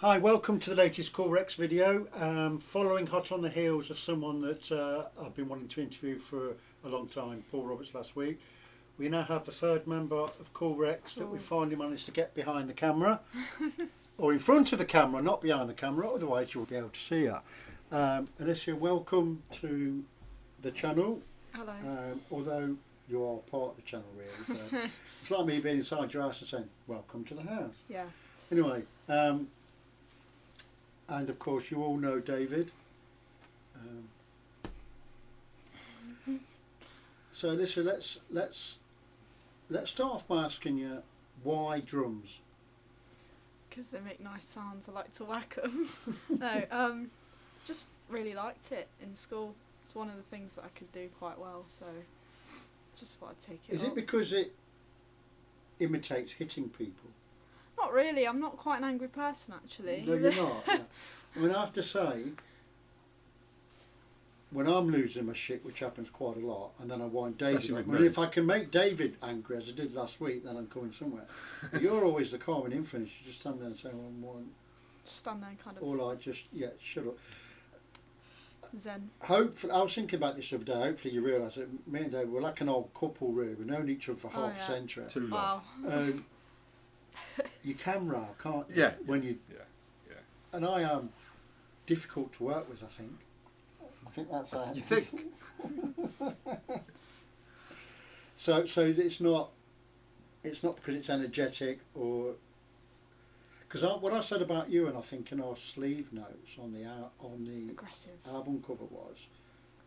Hi, welcome to the latest Cool Rekz video. Following hot on the heels of someone that I've been wanting to interview for a long time, Paul Roberts last week. We now have the third member of Cool Rekz that we finally managed to get behind the camera. Or in front of the camera, not behind the camera, otherwise you'll be able to see her. Alisia, welcome to the channel. Hello. Although you are part of the channel really, so it's like me being inside your house and saying, welcome to the house. Yeah. Anyway, and of course you all know David. So listen, let's start off by asking you, why drums? Because they make nice sounds. I like to whack them. No, just really liked it in school. It's one of the things that I could do quite well, so just thought I'd take it. Is it because it imitates hitting people? Not really. I'm not quite an angry person, actually. No, you're not. Yeah. I mean, I have to say, when I'm losing my shit, which happens quite a lot, and then I wind David up. I mean, if I can make David angry, as I did last week, then I'm going somewhere. But you're always the calming influence. You just stand there and say, one. Just stand there and kind of... Or like, just, yeah, shut up. Zen. Hopefully, I was thinking about this the other day. Hopefully you realise that me and David, we're like an old couple really. We've known each other for half a century. Too long. Wow. You can row, can't you? Yeah. When you... Yeah. And I am difficult to work with, I think. I think that's how... You think? So it's not because it's energetic or... Because what I said about you, and I think in our sleeve notes on the Aggressive. album cover was,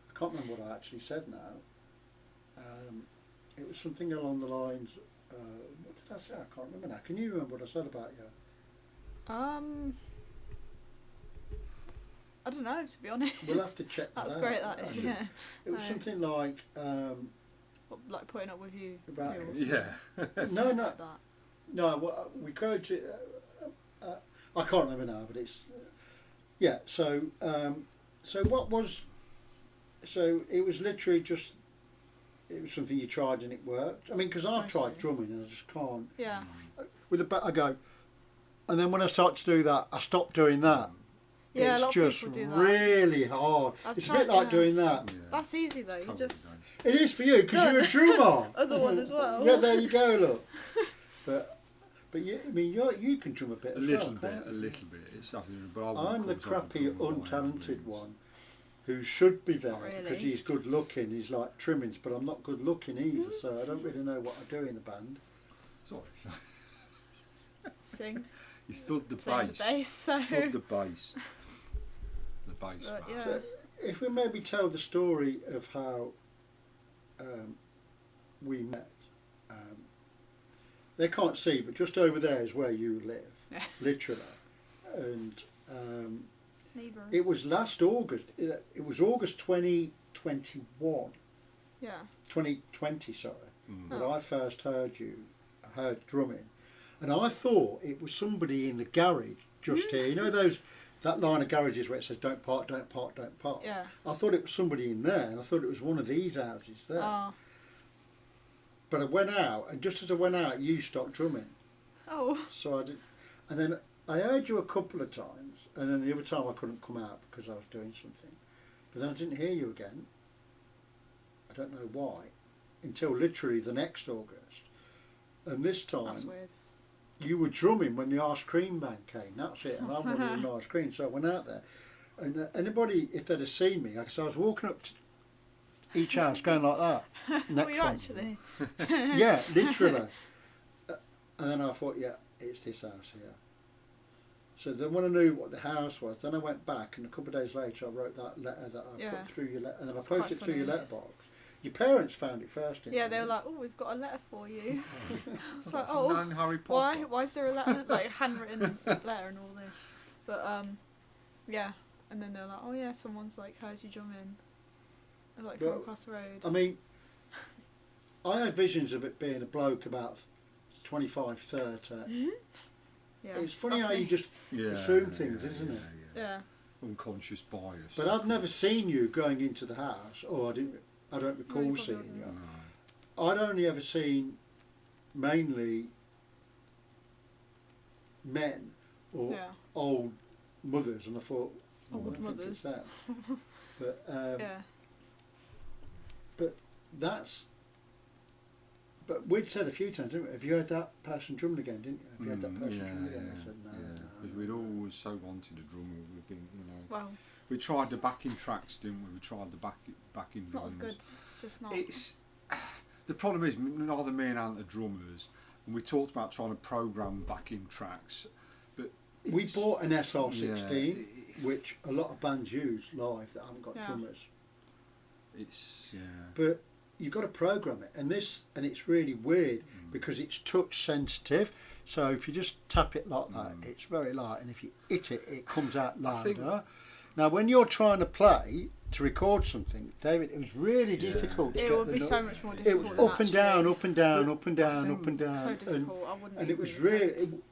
I can't remember what I actually said now. It was something along the lines. What did I say? I can't remember now. Can you remember what I said about you? I don't know, to be honest. We'll have to check that out. That's great, that is. Yeah. It was something like. What, like putting up with you. About Yeah. No. Like that. No, we go to. I can't remember now, but it's. Yeah. So what was? So it was literally just. It was something you tried and it worked. I mean, because I've tried drumming and I just can't. Yeah. With the I go, and then when I start to do that, I stop doing that. Yeah, it's a lot just of people do that. really hard. It's a bit like doing that. Yeah. That's easy though. You just. It is for you because you're a drummer. Other one as well. Yeah, there you go. Look, but you, I mean, you can drum a bit. A as little well, bit, can't a you? little bit. It's something. But I'm the crappy, untalented one who should be there because he's good looking. He's like Trimmings, but I'm not good looking either, so I don't really know what I do in the band. Sorry. Sing. You thud the Play bass. the bass, so. Thud the bass. The bass. But, yeah. So if we maybe tell the story of how we met. They can't see, but just over there is where you live, literally. And Neighbours. it was last August. It was August 2021. Yeah. 2020, sorry. That Oh. I first heard drumming, and I thought it was somebody in the garage just here. You know that line of garages where it says "Don't park, don't park, don't park." Yeah. I thought it was somebody in there, and I thought it was one of these houses there. Oh. But I went out, and just as I went out, you stopped drumming. Oh. So I did, and then I heard you a couple of times, and then the other time I couldn't come out because I was doing something. But then I didn't hear you again. I don't know why, until literally the next August. And this time, That's weird. you were drumming when the ice cream man came. That's it, and I wanted an ice cream, so I went out there. And anybody, if they'd have seen me, because I was walking up to each house going like that. Next Were you one. actually? Yeah, literally. And then I thought, yeah, it's this house here. So then when I knew what the house was, then I went back, and a couple of days later I wrote that letter that I put through your letter, and then That's I posted it quite through your funny. letterbox. Your parents found it first, didn't Yeah, they were like, "Oh, we've got a letter for you." It's like, Oh. "Oh, Non Harry Potter. why is there a letter, like handwritten letter and all this?" But yeah. And then they're like, "Oh yeah, someone's like heard you drumming." And like come But, across the road. I mean, I had visions of it being a bloke about 25, 30. Yeah. It's funny that's how me. you just assume things, isn't it? Yeah. Unconscious bias. But I'd never seen you going into the house, or I don't recall you seeing probably you. No. I'd only ever seen mainly men or Yeah. old mothers, and I thought, Old I don't think mothers. it's that. But Yeah. that's. But we'd said a few times, didn't we? Have you heard that person drumming again, didn't you? Have you heard that person drumming again? I said, no, Because no, we'd no. always so wanted a drummer. We've been, Well, we tried the backing tracks, didn't we? We tried the backing it's not as drums. good. It's just not. It's the problem is neither me and Ant are drummers, and we talked about trying to program backing tracks, but We it's- bought an SR16, yeah, which a lot of bands use live that haven't got Yeah. drummers. It's But you've got to program it, and it's really weird because it's touch sensitive. So if you just tap it like that, it's very light, and if you hit it, it comes out I think- louder. Now, when you're trying to play to record something, David, it was really Yeah. difficult. To It get would the be note. so much more It difficult. was than up and down, actually- up and down, But up and down, I up and down, So difficult. I wouldn't. and it was even really. attempt.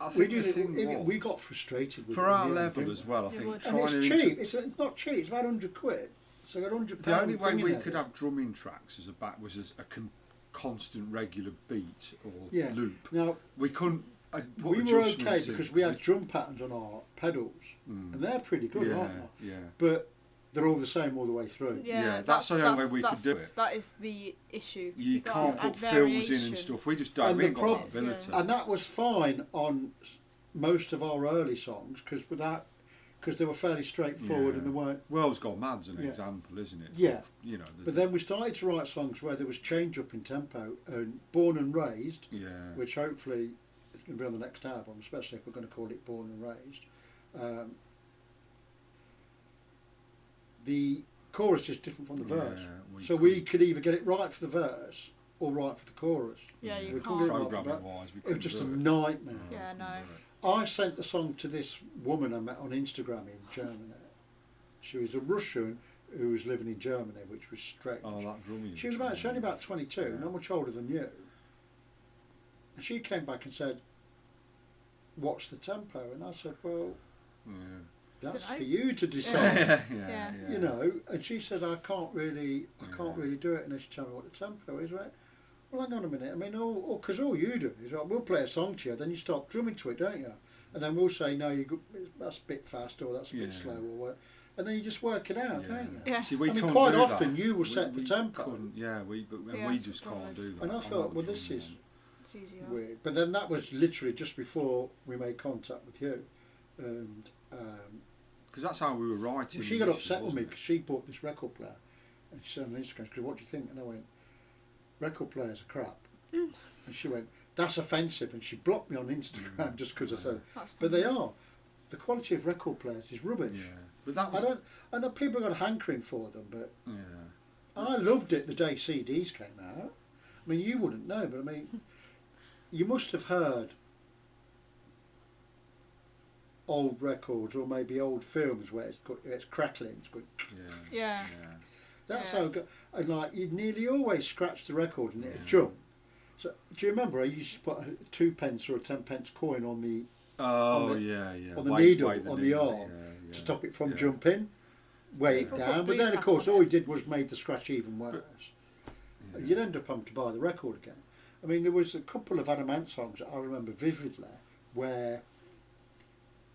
I We think did the it, thing we was, got frustrated with for it our in the end, level didn't as we? well. I You think would. And it's trying to cheap. It's not cheap. It's about £100. So I got £100. the only way thing in we there. could have drumming tracks as a back was as a constant regular beat or Yeah. loop. Now We couldn't. Put we were okay adjustments in because we had drum patterns on our pedals, and they're pretty good, yeah, aren't they? yeah. But they're all the same all the way through. Yeah, that's the only way we could do it. That is the issue. 'cause You gotta can't add put fills in variation. and stuff. We just don't. And We the ain't got that problem- ability. Yeah. And that was fine on most of our early songs because they were fairly straightforward Yeah. and they weren't. World's Gone Mad's an Yeah. example, isn't it? Yeah. You know. But then we started to write songs where there was change up in tempo, and Born and Raised, Yeah. which hopefully is going to be on the next album, especially if we're going to call it Born and Raised. The chorus is different from the verse, so we could either get it right for the verse or right for the chorus. Yeah, you We can't. couldn't get it right for Programming that. wise, we It was couldn't just a do it. nightmare. Yeah, no. I sent the song to this woman I met on Instagram in Germany. She was a Russian who was living in Germany, which was strange. Oh, that drumming. She's only about 22, Yeah. not much older than you. And she came back and said, "What's the tempo?" And I said, "Well, Yeah. that's Dunno. for you to decide." Yeah. You know. And she said, "I can't really do it unless you tell me what the tempo is." Right? Well, hang on a minute. I mean, because all you do is we'll play a song to you, then you start drumming to it, don't you? And then we'll say, "No, that's a bit fast or that's a bit Yeah. slow or what," and then you just work it out, don't you? Yeah. See, we I mean, can't quite do often that. you will set the We tempo. couldn't- Yeah, we Yeah, we that's just the can't problem. do that. And I I'm thought, not well, a this drummer, is man. It's easier. weird. But then that was literally just before we made contact with you, and Because that's how we were writing. she got initially, upset with me wasn't because she bought this record player, and she said on Instagram, she goes, "What do you think?" And I went, "Record players are crap." And she went, "That's offensive," and she blocked me on Instagram just because I said. That's But they are. The quality of record players is it? rubbish. Yeah, but that I was. don't. I know people got a hankering for them, but Yeah. I loved it the day CDs came out. I mean, you wouldn't know, but I mean, you must have heard old records or maybe old films where it's crackling. It's going, Yeah. Yeah. that's Yeah. how. And like you'd nearly always scratch the record and it'd Yeah. jump. So do you remember I used to put a 2p or a 10p coin on the Oh the- yeah, yeah. on the Weight- needle, weight on the needle, arm, yeah, to yeah. stop it from Yeah. jumping, weigh it People down. put But then blue of course tack on all it. he did was made the scratch even worse. Yeah. You'd end up having to buy the record again. I mean, there was a couple of Adamant songs that I remember vividly where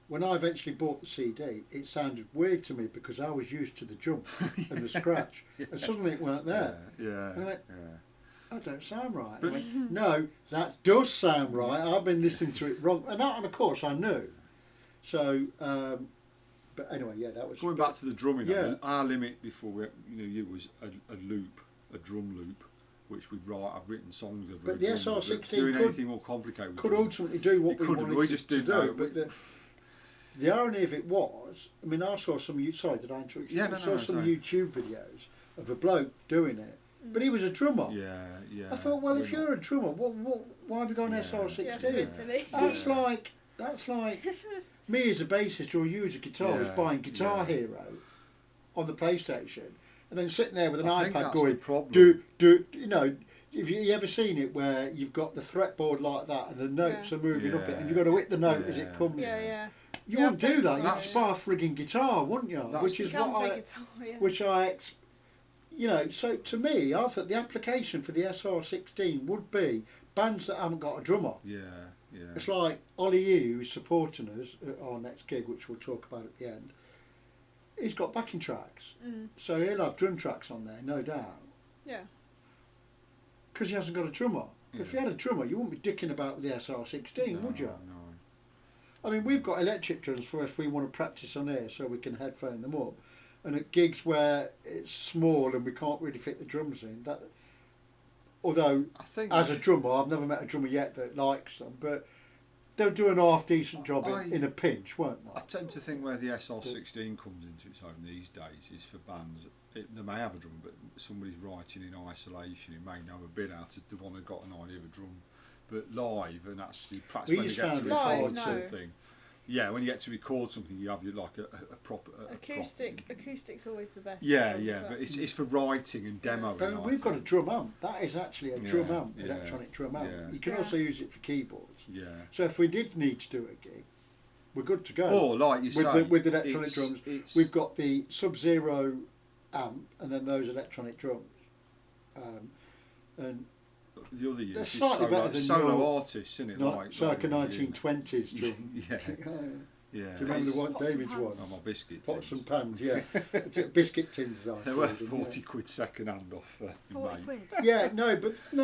when I eventually bought the CD, it sounded weird to me because I was used to the jump and the scratch, and suddenly it weren't there. Yeah. And I went, yeah. That don't sound right. I But- went, no, that does sound right. I've been listening to it wrong. And of course I knew. So, but anyway, yeah, that was... Going back to the drumming, Yeah. our limit before it was a loop, a drum loop, which we'd write. I've written songs of. But a the drum loop, SR16 doing could- anything more complicated. with could drum. ultimately do what It we could, wanted we to, just to didn't do. know. But the irony of it was, I mean, I saw some... Sorry, did I interrupt you? Yeah, I no, saw no, some sorry. YouTube videos of a bloke doing it, but he was a drummer. Yeah, yeah. I thought, well, we're if not- you're a drummer, why have you got an Yeah. SR16? Yeah, it's a bit silly. That's like me as a bassist or you as a guitarist Yeah, buying Guitar yeah. Hero on the PlayStation and then sitting there with an I think iPad that's going, the problem. do you know? Have you ever seen it where you've got the fretboard like that and the notes Yeah. are moving up it and Yeah. you've got to hit the note as it Yeah. comes? Yeah, yeah. You Yeah, wouldn't do that. You'd that's- buy a frigging guitar, wouldn't you? That's- Which You is can what play I, guitar, yeah. which so to me, I thought the application for the SR16 would be bands that haven't got a drummer. Yeah. Yeah. It's like Ollie Yu, who's supporting us at our next gig, which we'll talk about at the end. He's got backing tracks, so he'll have drum tracks on there, no doubt. Yeah. Because he hasn't got a drummer. But Yeah. if he had a drummer, you wouldn't be dicking about with the SR16, would you? No. I mean, we've got electric drums for if we want to practice on air, so we can headphone them up. And at gigs where it's small and we can't really fit the drums in, that. Although, I think as a drummer, I've never met a drummer yet that likes them, but they'll do an half decent job in a pinch, won't they? I tend to think where the SR16 comes into its own these days is for bands. They may have a drum, but somebody's writing in isolation who may know a bit out of the one who got an idea of a drum. But live, and actually, perhaps We when you just get to found record no. something, yeah, when you get to record something, you have like a proper Acoustic's always the best. Yeah, but it's for writing and demoing. But we've got a drum amp. That is actually a drum amp, electronic drum amp. Yeah. You can also use it for keyboards. Yeah. So if we did need to do a gig, we're good to go. Or like you say, with electronic drums, we've got the Sub-Zero amp and then those electronic drums. And the other use they're is slightly better than solo your artists, isn't it? Not circa 1920s drum. Yeah. Do Yeah. you remember the one Pots and David's pans. was? Oh, my biscuit Pots tins. and pans, yeah. Biscuit tins, I They called were them, 40 quid second hand off 40 mate. quid. Yeah,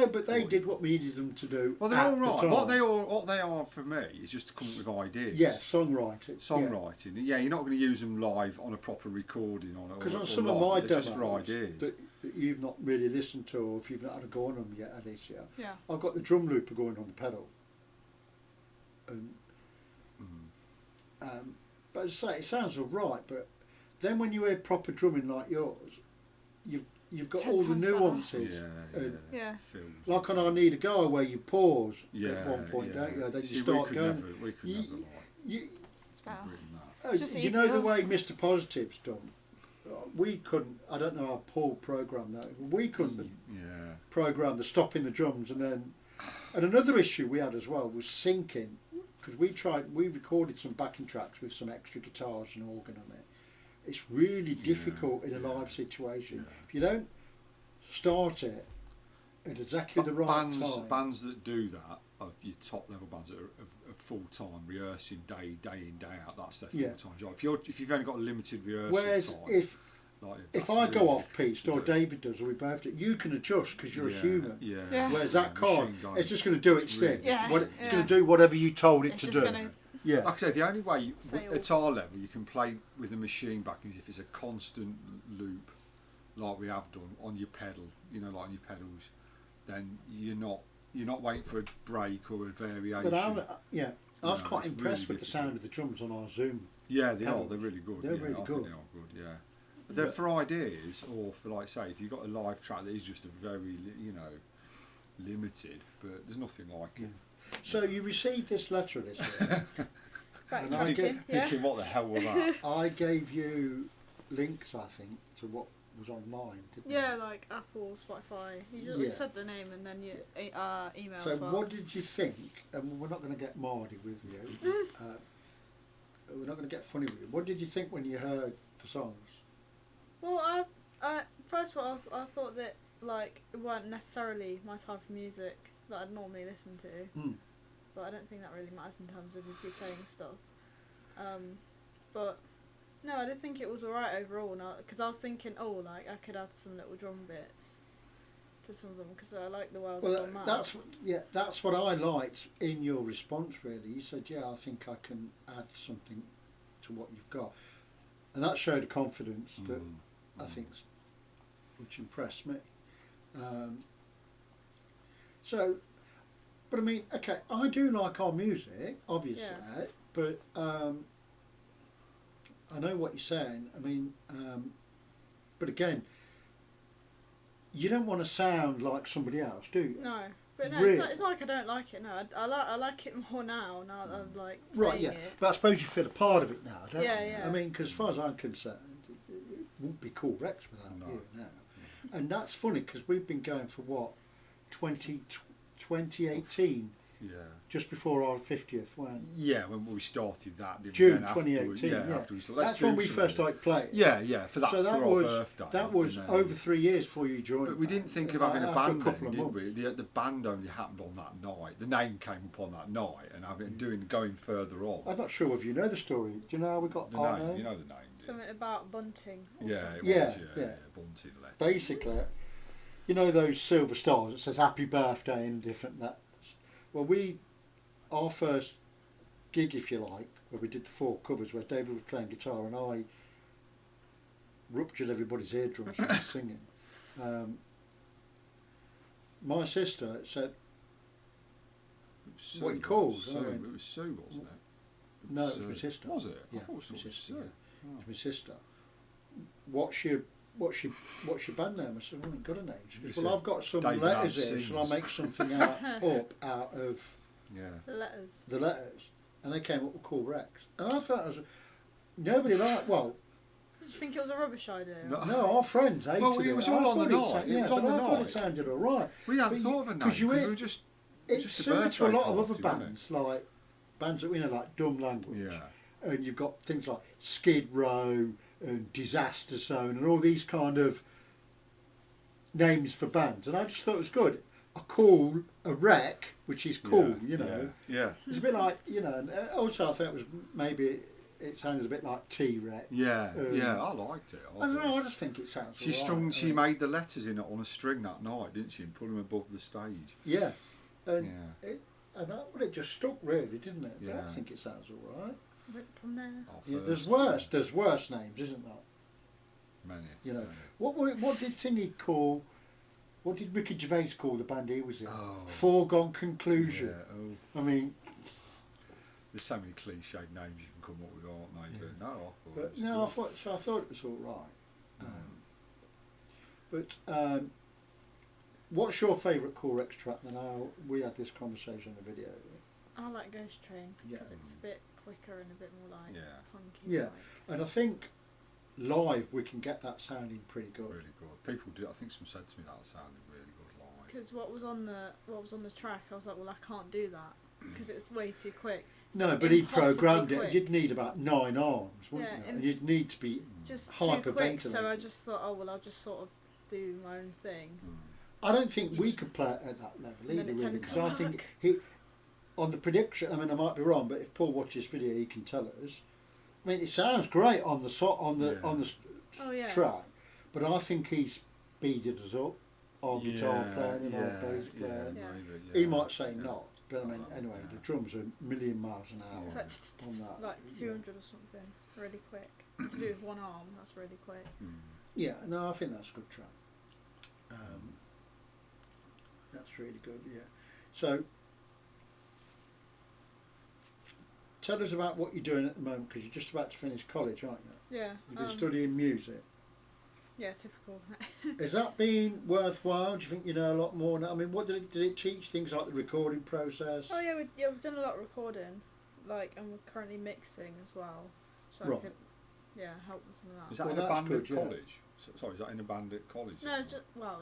but they did what we needed them to do. Well, they're at all the right. time. What they are for me is just to come up with ideas. Yeah, songwriting. Songwriting. Yeah, you're not going to use them live on a proper recording on it. Because or on some live, of my they're just for demos ideas. that you've not really listened to, or if you've not had a go on them yet, Alisia, Yeah. I've got the drum looper going on the pedal. And, but as I say, it sounds all right, but then when you hear proper drumming like yours, you've got 10 all the times better. nuances. Yeah. Yeah. Films. Like on I Need a Guy, where you pause Yeah, at one point, yeah. don't you? Then See, you start we going. could never You- like You, It's better. written that. It's just you know the easier. way Mr. Positive's done. We couldn't. I don't know how Paul programmed that. We couldn't Yeah. program the stopping the drums and another issue we had as well was syncing, because we recorded some backing tracks with some extra guitars and organ on it. It's really difficult in a live situation. Yeah. If you don't start it at exactly the right time. Bands that do that are your top level bands that are full time rehearsing day in day out. That's their Yeah. full time job. If you've only got a limited rehearsal Whereas time, if that's I go really off piste, or difficult. David does, or we both do, you can adjust because you're a human. Yeah. Yeah. Whereas that can't. machine gun. It's just going to do its It's thing. really Yeah, It's yeah. going to do whatever you told it It's to just do. gonna Yeah. Like I say, the only way Say at our level you can play with a machine backing is if it's a constant loop, like we have done on your pedal. Like on your pedals, then you're not waiting for a break or a variation. But I was No, quite it's impressed really with the sound of the drums on our Zoom. Yeah, they pedals. are. They're really good. They're yeah, really I think good. they are good. Yeah. But they're for ideas, or for like say, if you've got a live track that is just a very limited, but there's nothing like it. So you received this letter, Alicia. Back And I tracking. get- Yeah. Thinking, what the hell was that? I gave you links, I think, to what was online, didn't Yeah, like Apple, Spotify. You Yeah. said the name and then your email So as well. what did you think? And we're not going to get mardy with you. We're not going to get funny with you. What did you think when you heard the songs? Well, first of all, I thought that like it weren't necessarily my type of music that I'd normally listen to, but I don't think that really matters in terms of if you're playing stuff. But no, I did think it was alright overall. Because I was thinking, like I could add some little drum bits to some of them because I like the way it's done that. That's what I liked in your response. Really, you said, "Yeah, I think I can add something to what you've got," and that showed a confidence that I think, which impressed me. But I mean, okay, I do like our music, obviously, but I know what you're saying. I mean, but again, you don't want to sound like somebody else, do you? No, but no, Really? it's not like I don't like it. No, I like it more now. Now that I'm like Right, playing yeah. it. But I suppose you feel a part of it now, don't Yeah, you? yeah. I mean, because as far as I'm concerned, it wouldn't be Cool Rekz without No. you now. And that's funny because we've been going for what, 2018 just before our 50th, when Yeah, when we started that, didn't we? June Then afterwards- 2018. Yeah, afterwards, so let's that's do when we something. first started playing. Yeah, for that, So that for was our birthday. that was and then- over 3 years before you joined. But we the didn't band. think of having a After band couple then, of did we? The band only happened on that night. The name came up on that night, and going further on. I'm not sure if you know the story. Do you know how we got The our name, name? you know the name. do you? Something about bunting. Or Yeah, something. it Yeah, was, yeah. Bunting letters. Basically, you know those silver stars that says "Happy Birthday" in different letters. Well, our first gig, if you like, where we did the 4 covers, where David was playing guitar and I ruptured everybody's eardrums from singing. My sister said, It was Sue, "What you called?" Sue, I went, it was Sue, wasn't it? "No, it was my sister." Was it? Yeah, I thought it was my Sue. sister. Yeah. Oh. It's my sister. What's your band name? I said, "Well, I ain't got a name." She goes, You "Well, said I've got some David letters Allen here. Shall I Sings." make something out of Yeah. The letters. the letters?" And they came up with Cool Rekz. And I thought nobody liked. Well, Did you think it was a rubbish idea? no, our friends hated Well, it. it was I all on thought the it night. sa- It Yeah, was on but the I thought night. it sounded all right. We hadn't But thought of a name 'cause you because ain't- we were just. It's just a similar to a birthday lot of other party, wasn't it? bands, like bands that we know, like Dumb Language. Yeah. And you've got things like Skid Row and Disaster Zone and all these kind of names for bands. And I just thought it was good. A wreck, which is cool, you know. Yeah. It's a bit like, you know, and also I thought it was maybe it sounded a bit like T-Rex. Yeah. I liked it. I don't know, I just think it sounds She all strung. right. She made the letters in it on a string that night, didn't she? And put them above the stage. Yeah. And Yeah. it just stuck really, didn't it? But Yeah. I think it sounds all right. Ripped from there. Our Yeah, first, there's worse names, isn't there? Many. You know. many. What did Ricky Gervais call the band he was in? Oh. Foregone Conclusion. Yeah. Oh. I mean, There's so many cliched names you can come up with, aren't there? Yeah. But no, but no, I thought it was all right. What's your favourite Cool Rekz track? Then we had this conversation in the video. I like Ghost Train Yeah. because it's a bit quicker and a bit more like Yeah. punky. Yeah. like. And I think live we can get that sounding pretty good. really good. People do. I think someone said to me that sounded really good live. Because what was on the track, I was like, well, I can't do that because it's way too quick. It's No, but he impossibly programmed it. quick. You'd need about 9 arms, wouldn't Yeah, you? and And you'd need to be. just too quick. So I hyperventilated. just thought, oh well, I'll just sort of do my own thing. I don't think we could play it at that level And then either, it really. tended Because to I think work. he, on the prediction. I mean, I might be wrong, but if Paul watches video, he can tell us. I mean, it sounds great on the Oh yeah. track, but I think he speeded us up. Our guitar playing and our bass Yeah. playing. Maybe, He might say yeah. not, but I mean, anyway, the drums are a million miles an hour. It's like on that. like 200 or something, really quick. To do with one arm, that's really quick. Yeah, no, I think that's a good track. That's really good, yeah. So, tell us about what you're doing at the moment, because you're just about to finish college, aren't you? Yeah. You've been studying music. Yeah, typical. Has that been worthwhile? Do you think you know a lot more now? I mean, what did it teach? Things like the recording process? Oh yeah, we've done a lot of recording, and we're currently mixing as well. So Right. I could, help with some of that. Is that Well, in a that's band good, at yeah. college? Sorry, is that in a band at college? No,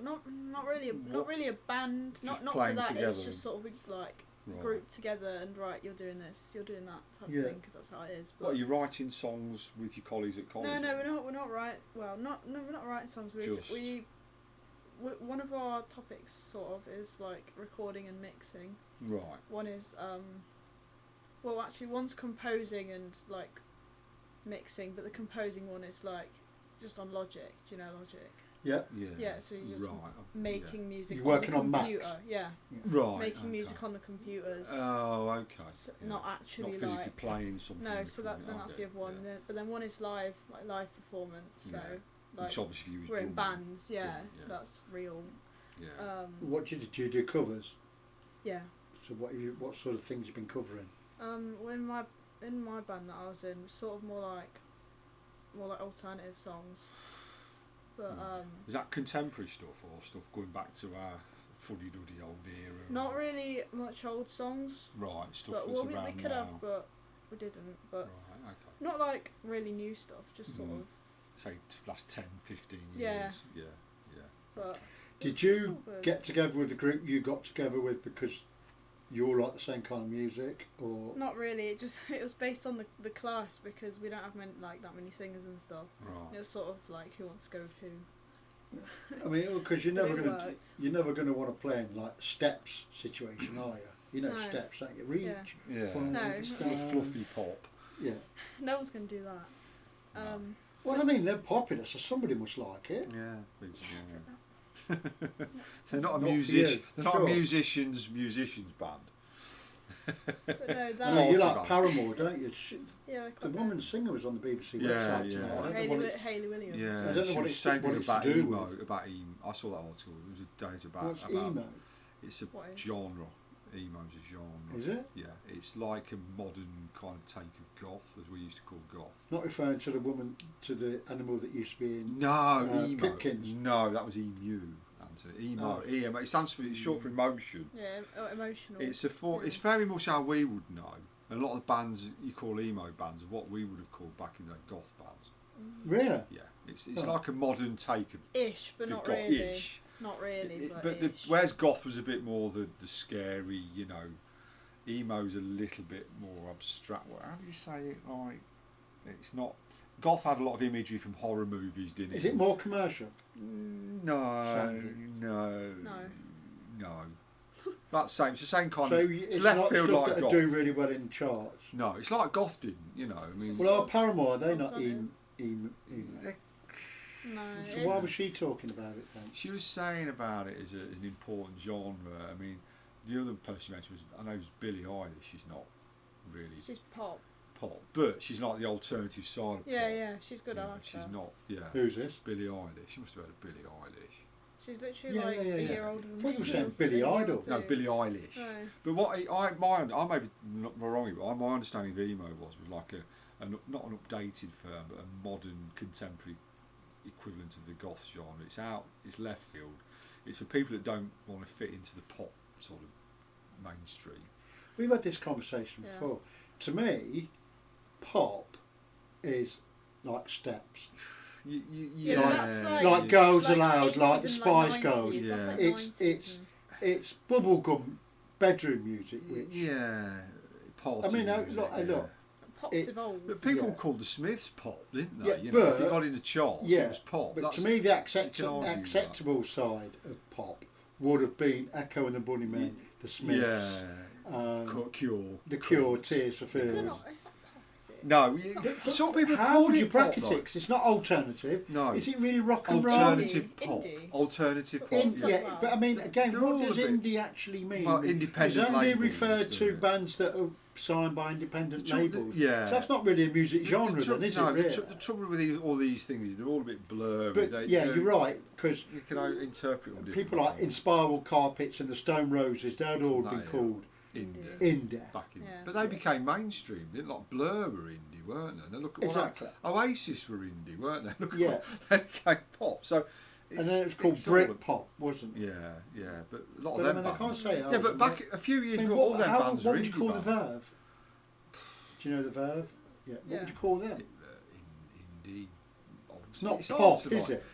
not really a band. Not for playing that. It's together. just sort of like Right. group together and right. You're doing this. You're doing that type Yeah. of thing because that's how it is. What, are you writing songs with your colleagues at college? No, we're not right. Well, we're not writing songs. We one of our topics sort of is like recording and mixing. Right. One is well, actually, one's composing and like mixing, but the composing one is like just on Logic. Do you know Logic? Yeah. Yeah. Yeah, so you're just right. making music You're on working the on Macs? computer. Yeah, Right. making music on the computers. Oh, okay. Not actually Not physically like playing something. no. and So then recording it. that's the other one. Yeah. But then one is live performance. So Yeah. like Which obviously you was we're in doing. bands. Yeah, Yeah. that's real. Yeah. What do you do covers? Yeah. So what sort of things you've been covering? In my band that I was in, sort of more like alternative songs. But Is that contemporary stuff or stuff going back to our fuddy-duddy old era? not or- really much old songs. Right, stuff But that's we around could now. have, but we didn't. But Right, okay. not like really new stuff. Just sort of. Say last 10, 15 Yeah. years. Yeah. But Did it's you all good. get together with the group you got together with because you all like the same kind of music, or Not really. It was based on the class because we don't have that many singers and stuff. Right. It was sort of like who wants to go with who. I mean, because But it you're never going to want to play in like steps situation, are you? You know No. steps, don't you? Reach, Yeah. follow, No. understand. Fluffy pop. Yeah. No one's going to do that. No. Well, I mean, they're popular, so somebody must like it. Yeah. They're not a Not for musician. you, They're not sure. a musicians band. But no, I that. know you like Multiband. Paramore, don't you? Yeah, they're The quite woman singer was on the BBC Yeah, website yeah. tonight. I don't know Hayley, what it's, Hayley Williams. Yeah. I don't know she what was it's- saying what it's about to do emo. with. About emo. I saw that article. There was a date about. what's about emo? It's a What is? genre. Emo's a genre. Is it? Yeah. It's like a modern kind of take of goth, as we used to call goth. Not referring to the woman, to the animal that used to be in. No, emo. Pipkins. No, that was emu. Anthony. Emo. Oh. EMO. It stands for. It's short for emotion. Yeah, emotional. It's a Yeah. It's very much how we would know. A lot of the bands you call emo bands are what we would have called back in the goth bands. Really? Yeah, it's Oh. like a modern take of Ish, but the not goth. really. Ish. Not really, But ish. whereas goth was a bit more the scary, you know, emo's a little bit more abstract. Well, how do you say it? Like, it's not. Goth had a lot of imagery from horror movies, didn't it? Is it more commercial? No, Sounded. no, No. no. That's the same. It's the same kind So of. it's left not field stuff like that goth. do really well in charts. No, it's like goth didn't. You know, I mean. Well, our Paramore, are they not Alternative. emo? they- No, So it's- why was she talking about it then? She was saying about it as an important genre. I mean, the other person you mentioned was, I know, it was Billie Eilish. She's not really she's pop. pop, but she's like the alternative side of Yeah, pop. yeah, she's good. I like She's her. not. Yeah. Who's this? Billie Eilish. You must have heard of Billie Eilish. She's literally Yeah, like yeah, a yeah. year older than I thought me. you were saying or Billy a year or Idol. two. No, Billie Eilish. No. But what I may be not wrong, but my understanding of emo was like not an updated firm, but a modern contemporary equivalent of the goth genre. It's out. It's left field. It's for people that don't want to fit into the pop sort of mainstream. We've had this conversation Yeah. before. To me, pop is like steps. Yeah, Like- that's like Girls Aloud, 80s like the and Spice 90s, Girls. that's Yeah. like It's- 90s it's- and- It's bubblegum bedroom music, which Yeah, party I mean, music, look, yeah. look, Pop's it- evolved. But people Yeah. called the Smiths pop, didn't they? Yeah, you know, if but- you got in the charts, yeah, it was pop. but That's, to me the you can argue with acceptable side of pop would have been Echo and the Bunnymen, the Smiths, yeah, Cure, the Cure, Cult. Tears for They're Fears. not, it's not pop, is it? No, It's some people How called would you it pop. bracket it? 'Cause it's not alternative. No, Is it really rock and roll? alternative Indie. pop. Indie. Alternative pop. In- yeah. Yeah, but I mean, again, They're what all does a bit- indie actually mean? Well, independent It's only labels, referred to isn't it? bands that are signed by independent labels. Yeah. So that's not really a music genre, The then, is no, it? Really? the trouble with all these things is they're all a bit blurry. But yeah, you're right, because You can interpret them people like In Spiral Carpets and the Stone Roses, they'd all been Yeah. called indie. indie. Back in, Yeah. but they became mainstream. Didn't like Blur were indie, weren't they? And then look at Exactly. Oasis were indie, weren't they? Look at Yeah. what they became pop. So, And then it was called it's sort of- Britpop, wasn't it? Yeah, yeah, but a lot But of I them mean, I can't bands. say. Yeah, but back a few years ago, all them bands what were would you indie call the bands. Verve? Do you know the Verve? Yeah. What Yeah. would you call them? Indie. It's not hard pop, to is like- it?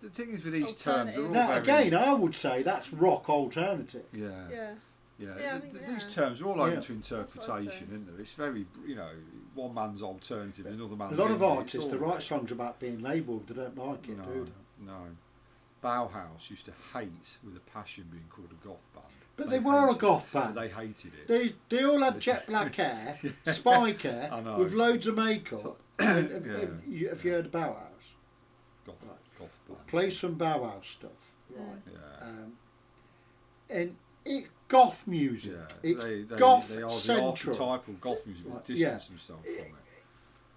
The thing is with these terms, they're all Now, very, again, I would say that's rock alternative. yeah. Yeah. Yeah, Yeah, I think, these yeah. terms are all Yeah. open to That's what I'd interpretation, say. isn't there? It's very, you know, one man's alternative, another man's. A lot of indie. It's artists, all- they write songs about being labelled, they don't like it, No, do they? no. Bauhaus used to hate with a passion being called a goth band. But they were a hated goth it. band. They hated it. They all had jet black hair, spike hair, I know. with loads of makeup. have, Yeah. have you heard of Bauhaus? Goth, Right. goth band. Play some Bauhaus stuff. Right. Yeah. And it's goth music. Yeah. It's they goth are the central. archetypal goth music, but Right, distance themselves from it.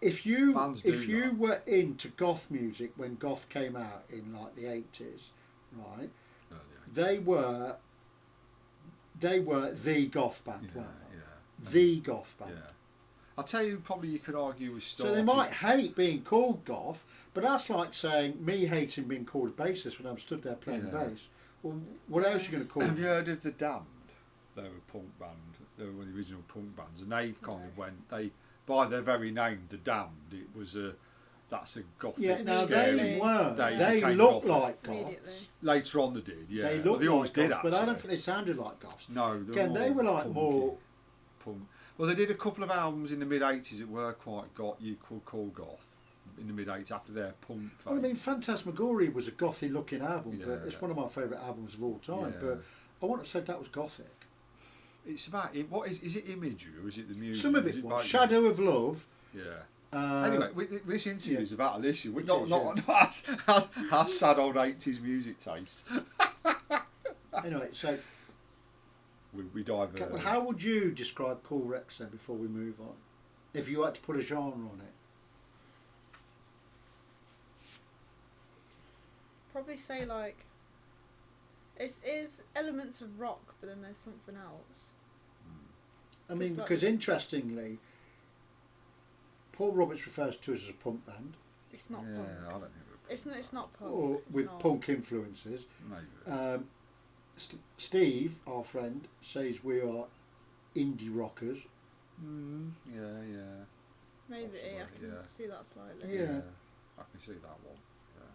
If you Bands do that. were into goth music when goth came out in like the 80s, right? Yeah. They were the goth band, Yeah, weren't yeah. they? The goth band. Yeah. I'll tell you, probably you could argue with So they might hate being called goth, but that's like saying me hating being called a bassist when I'm stood there playing the Yeah. bass. Well, what else are you going to call Have me? you heard of the Damned? They were a punk band. They were one of the original punk bands, and they kind of went. They, by their very name, the Damned. It was a. that's a gothic. Yeah, now scary. they weren't. They They became looked gothic. like Immediately. goths. Later on they did, yeah. They Well, looked they always like did, goths, but I don't actually. think they sounded like goths. No, Again, they were like more. punk. Well, they did a couple of albums in the mid '80s that were quite you could call goth in the mid '80s after their punk phase. Well, I mean, Phantasmagoria was a gothy looking album, but Yeah. it's one of my favourite albums of all time. Yeah. But I wouldn't have said that was gothic. It's about what is it imagery or is it the music? Some of Is it was like- Shadow of Love. Yeah. Anyway, this interview yeah. is about Alisia. We're It not is, not our sad old '80s music taste. Anyway, so We dive. okay, well, how would you describe Cool Rekz then before we move on? If you had to put a genre on it. Probably say like it is elements of rock, but then there's something else. I mean, It's like- because interestingly, Paul Roberts refers to us as a punk band, It's not Yeah, punk. I don't think we're. It's not punk. or It's with not. punk influences. Maybe. Steve, our friend, says we are indie rockers. Yeah. Maybe Possibly, I can yeah. see that slightly. Yeah. I can see that one.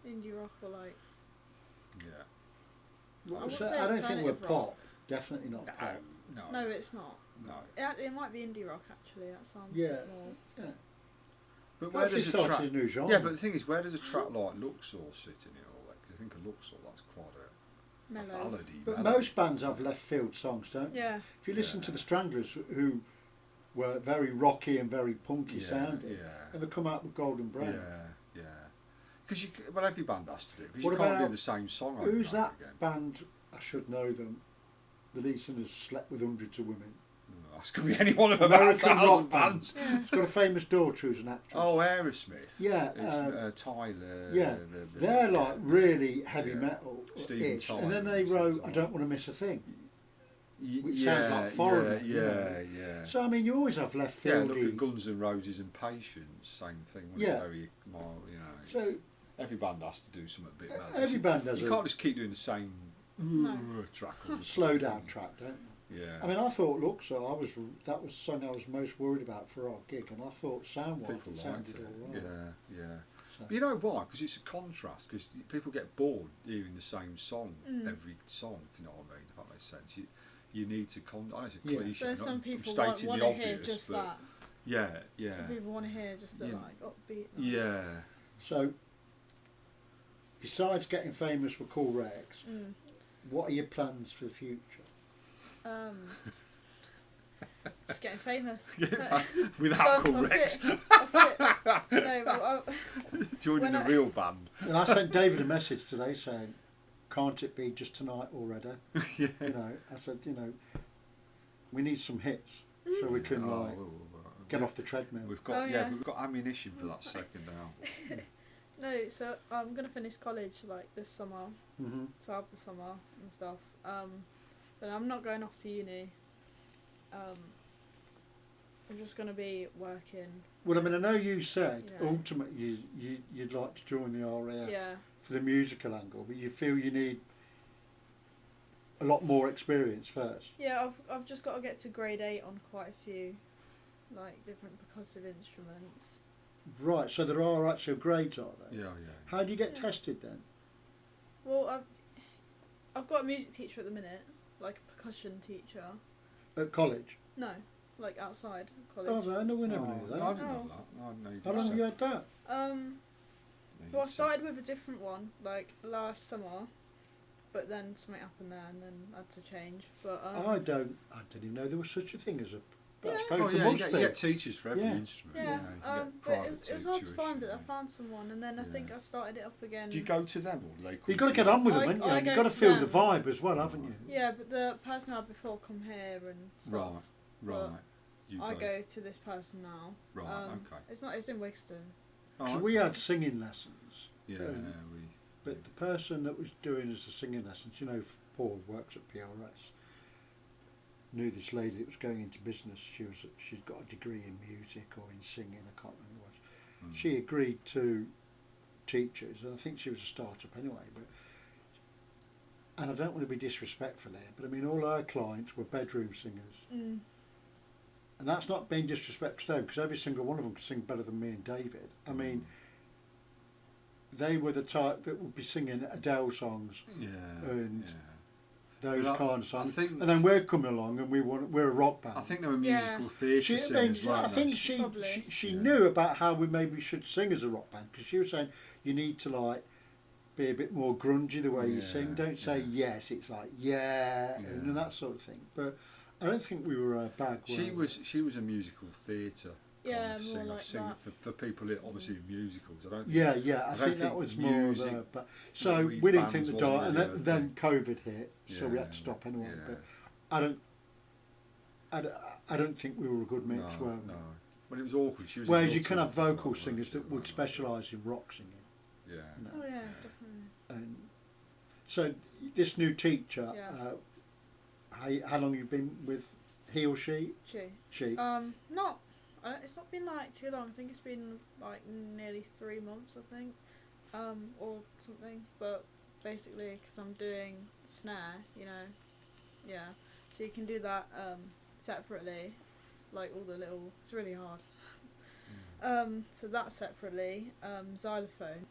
Indie rock or like Yeah. Well, I wouldn't so say I don't think we're alternative pop. rock. Definitely not pop. No. no, it's not. No. It might be indie rock actually. That sounds Yeah. more. Yeah. But Where does a track? A new genre. Yeah, but the thing is, where does a track like Luxor sit in it all? Because I think of Luxor, that's quite a Mellow. ballady. But melody. most bands have left field songs, don't they? Yeah. If you listen Yeah. to the Stranglers, who were very rocky and very punky Yeah, sounding, yeah. and they come out with Golden Brown. Yeah. Because well, every band has to do. Because What you can't do about- the same song over Who's and over that again. band? I should know them. The lead singer's slept with hundreds of women. That's could be any one of about American 1,000 rock bands. band. It's got a famous daughter who's an actress. Oh, Aerosmith. Yeah, It's Tyler. yeah. They're like really heavy Yeah. metal. Steven ish. And then Tyler they and wrote Steven "I Don't Want to Miss a Thing." which yeah, sounds like Foreigner, you Yeah. So I mean, you always have left Yeah, field. look at Guns N' Roses and Patience, same thing. When Yeah. it's very mild, it's- So every band has to do something a bit better. every band has You a can't just keep doing the same track. all the slow time. down track, don't they? Yeah. I mean, I thought Luxor, that was the song I was most worried about for our gig, and I thought sound-wise People it liked sounded it. all right. Yeah. So, But you know why? Because it's a contrast. Because people get bored hearing the same song every song. If you know what I mean, if that makes sense. You need to. I know it's a Yeah. cliche. There's not- some I'm people stating want the to hear obvious, just but that. Yeah. Some people want to hear just the Yeah. like upbeat. Yeah. so besides getting famous with Cool Rekz, what are your plans for the future? Just getting famous. Without Done, Cool that's Rekz. it. That's it. No, but, Joining when a I- real band. And I sent David a message today saying, "Can't it be just tonight already?" Yeah. You know, I said, we need some hits so we can like get off the treadmill. We've got Oh, yeah. we've got ammunition for that second album. no, so I'm gonna finish college like this summer, hmm so after summer and stuff. But I'm not going off to uni. I'm just gonna be working. Well, I mean, I know you said Yeah. ultimately you'd like to join the RAF Yeah. for the musical angle, but you feel you need a lot more experience first. Yeah, I've just got to get to grade 8 on quite a few, like different percussive instruments. Right, so there are actual grades, are there? Yeah. How do you get Yeah. tested then? Well, I've got a music teacher at the minute, like a percussion teacher. At college? No, like outside Oh, college. no, we never Oh, knew that. I didn't Oh. know that. I didn't know you How did long have that. you had that? Well, I started with a different one, like last summer, but then something happened there, and then I had to change. But I didn't even know there was such a thing as a. But I Yeah. suppose Oh there yeah, you must get, be. you get teachers for every Yeah. instrument. yeah, You get but it private was hard to tuition, find, but I yeah. found someone, and then I think Yeah. I started it up again. Do you go to them or do they come You've got to to get you? on with them, I- haven't you? I You've go got to to feel them. the vibe as well, haven't you? Yeah, but the person I had before come here and stuff. Right. You I go to this person now. Right, okay. It's in Wigston. Because Oh, we had singing lessons, Yeah, we. but the person that was doing us the singing lessons, Paul works at PRS, knew this lady that was going into business. She's got a degree in music or in singing. I can't remember what. She agreed to teach us, and I think she was a start-up anyway. But and I don't want to be disrespectful here, but I mean all our clients were bedroom singers, Mm. and that's not being disrespectful to them because every single one of them can sing better than me and David. I mean, they were the type that would be singing Adele songs and those Well, kind of songs. I think, and then we're coming along and we're a rock band. I think they were musical theatre singers, I weren't think they? she knew about how we maybe should sing as a rock band, because she was saying you need to like be a bit more grungy the way you sing. Don't say yes. It's like and that sort of thing. But I don't think we were a bag. She was a musical theatre. Yeah, kind of more singer, like that. for people that obviously in musicals. I don't. Think, I think that was more of a. But so we we didn't think bands the wasn't and really then COVID hit, so we had to Yeah, stop anyway. yeah. But I don't think we were a good mix, were we? No. When it was awkward, she was. Whereas you can have vocal singers that would specialise in rock singing. Yeah. You know. Oh yeah, definitely. And so this new teacher, how long have you been with he or she? She. Not. It's not been like too long. I think it's been like nearly 3 months. I think, or something. But basically, because I'm doing snare, so you can do that separately, like all the little. It's really hard. So that separately, xylophone,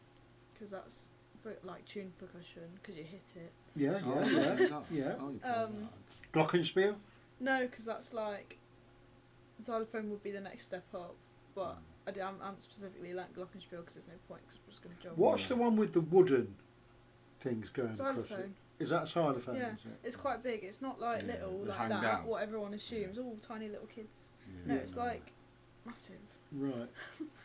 because that's like tuned percussion, because you hit it. Yeah. Glockenspiel? No, because that's like xylophone would be the next step up, but I'm specifically like glockenspiel because there's no point because I'm just going to jump. What's the one with the wooden things going across it? Xylophone. Is that xylophone? Yeah, is it? it's quite big. It's not like little the like hang that. down. What everyone assumes. All tiny little kids. Yeah. No, it's like massive. Right.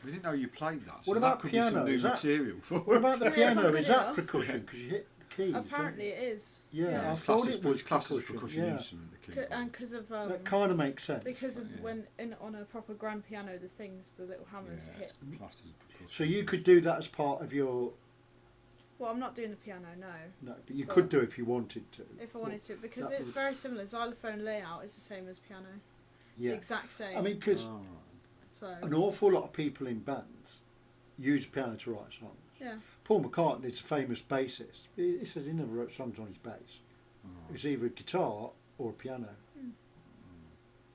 We didn't know you played that. So What about that could piano? Be some new Is that- material for What about the Yeah, piano? from Is that video. percussion? Because you hit the keys. Apparently don't it is. you? yeah. I thought it was classed as percussion. percussion Yeah. instrument. The keyboard. And because of That kind of makes sense. because of Yeah. when on a proper grand piano the little hammers hit. it's classed as percussion. So you could do that as part of your. Well, I'm not doing the piano, no. No, but you But- could do if you wanted to. If I wanted to, because that it's would- very similar. Xylophone layout is the same as piano. It's Yeah. the exact same. I mean, because Oh, right. so an awful lot of people in bands use piano to write songs. yeah. Paul McCartney's a famous bassist. He says he never wrote songs on his bass. Oh. It's either a guitar or a piano.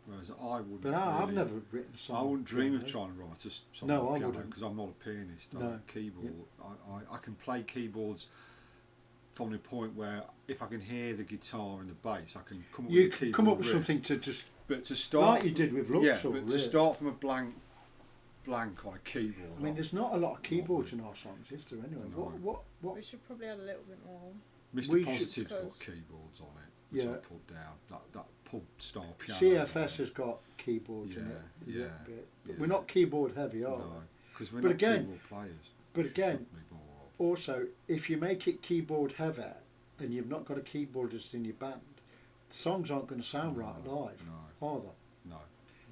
Whereas I wouldn't. But I've really- never written a song. I wouldn't on dream of piano. trying to write a song No, on I piano wouldn't. because I'm not a pianist. I'm No. a keyboard. I can play keyboards from the point where if I can hear the guitar and the bass, I can come up You with a could keyboard come up with riff. something to just But to start, like you did with yeah, Luxor. but really. to start from a blank on a keyboard. I mean, there's not a lot of keyboards in our songs, is there? Anyway, No. what? We should probably add a little bit more. Mr. we should- Positive's got Because- keyboards on it, which Yeah. I put down. That pub style piano. CFS has got keyboards in it Yeah, a little yeah, bit, but yeah. we're not keyboard heavy, are we? No, because we're But not again- keyboard players. But again, Shouldn't be more of. also, if you make it keyboard heavy and you've not got a keyboardist in your band, the songs aren't going to sound right live, are they? No.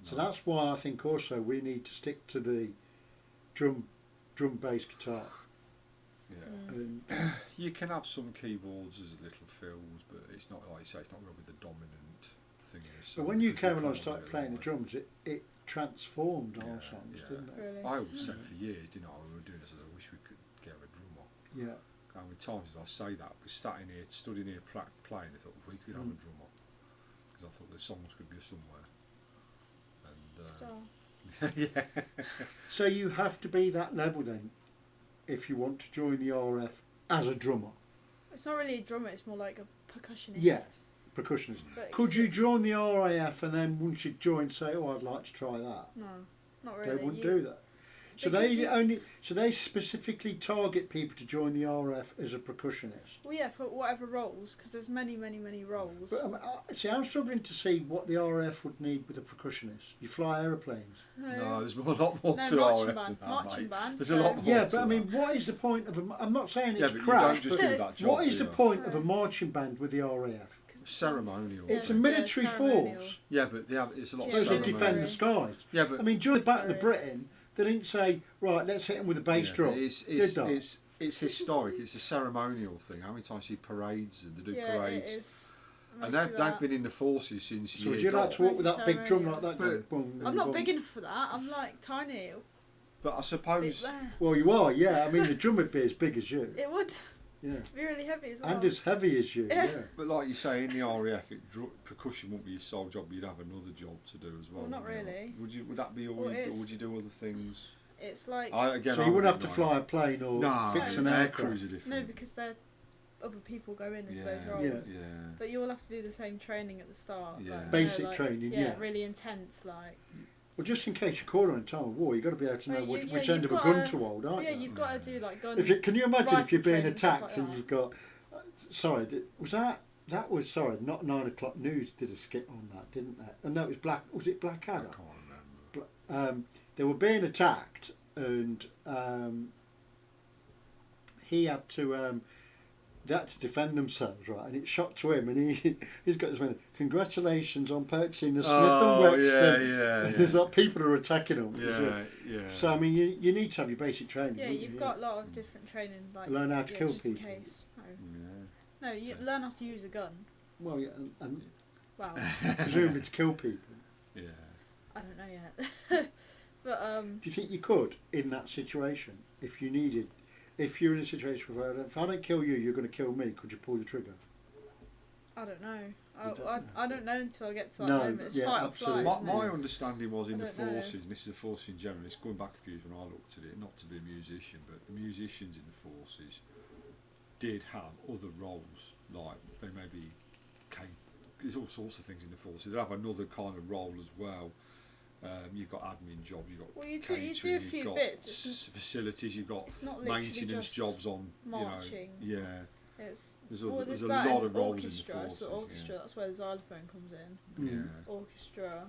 So that's why I think also we need to stick to the drum bass guitar. Yeah. And You can have some keyboards as little fills, but it's not like you say. It's not going to be the dominant thing. In the so song, when you because came along and can't started really playing the like- drums, it transformed our Yeah, songs, yeah. didn't it? Really. I always said for years, didn't I? We were doing this. I wish we could get a drummer. Yeah. How many times did I say that? We sat in here, stood in here playing. I thought if we could have a drummer, because I thought the songs could go somewhere. Star. Yeah. So you have to be that level then, if you want to join the RF as a drummer, It's not really a drummer. It's more like a percussionist. Yeah. percussionist. But Could you it's- join the RAF and then once you join say, oh, I'd like to try that? No, not really. They wouldn't do that. So Because they specifically target people to join the RF as a percussionist. Well, yeah, for whatever roles, because there's many roles. But see, I'm struggling to see what the RF would need with a percussionist. You fly aeroplanes. No, there's a lot more No, to marching RF band, than that, marching mate. band, There's so- a lot more. Yeah, to but I mean, that. what is the point of a? I'm not saying Yeah, it's but crap. you don't just but do that job. what is do the you? point of a marching band with the RAF? Ceremonial. It's a Yeah, military ceremonial. force. Yeah, but it's a lot Yeah, of Supposed to ceremony. defend the skies. Yeah, but I mean, during the Battle of Sorry. Britain, they didn't say, right, let's hit them with a bass yeah, drum. but it's Did they? it's historic. It's a ceremonial thing. How many times you see parades and they do Yeah, parades? it is. And they've been in the forces since So would you year like dot. to walk with that big drum like Ceremonial. that? Going, boom, I'm not boom. big enough for that. I'm like tiny. But I Bit suppose there. Well, you are, yeah. I mean, the drum would be as big as you. It would Yeah. be really heavy as well. And as heavy as you, Yeah. yeah. But like you say, in the RAF, percussion wouldn't be your sole job. You'd have another job to do as well. Well, not wouldn't you? really. Would that be all? Well, it Or is. would you do other things? It's like So you wouldn't have to fly a plane or fix an air aircraft. crews are different. no, because other people go in as those Yeah. roles. Yeah. But you all have to do the same training at the start. Yeah. Like, Basic training, yeah. really intense, like. Well, just in case you're caught on in time of war, you've got to be able to know Well, which end of a you've gun gotta- to hold, aren't Yeah, you? you've got to do like gun. Can you imagine if you're rifle being training, stuff attacked like and that. you've got... was that was, sorry, not 9 o'clock news did a skit on that, didn't they? And that was was it I Blackadder? can't remember. They were being attacked and he had to... they had to defend themselves, right? And it shot to him, and he's got this one. Congratulations on purchasing the Smith and Wexton. Yeah. There's like people who are attacking them. Yeah. So I mean, you need to have your basic training. Yeah, wouldn't you've you? got a lot of different training, like Learn how to kill just people. In case. Yeah. No, you learn how to use a gun. Well, yeah, and Well, presumably to kill people. Yeah. I don't know yet. But Do you think you could in that situation if you needed? If you're in a situation where if I don't kill you, you're going to kill me. Could you pull the trigger? I don't know. don't know. I don't know until I get to that No, moment. It's yeah, fight absolutely. or My, flight. isn't my it? understanding was in I the don't know. forces, and this is the force in general, it's going back a few years when I looked at it, not to be a musician, but the musicians in the forces did have other roles, like they maybe there's all sorts of things in the forces. They have another kind of role as well. You've got admin jobs, you've got Well, you catering, do a few you've got bits. facilities, you've got It's not literally maintenance just jobs on, marching. you know, yeah. It's There's there's a that lot in of roles in the orchestra. forces. So orchestra, that's where the xylophone comes in. Yeah. Orchestra.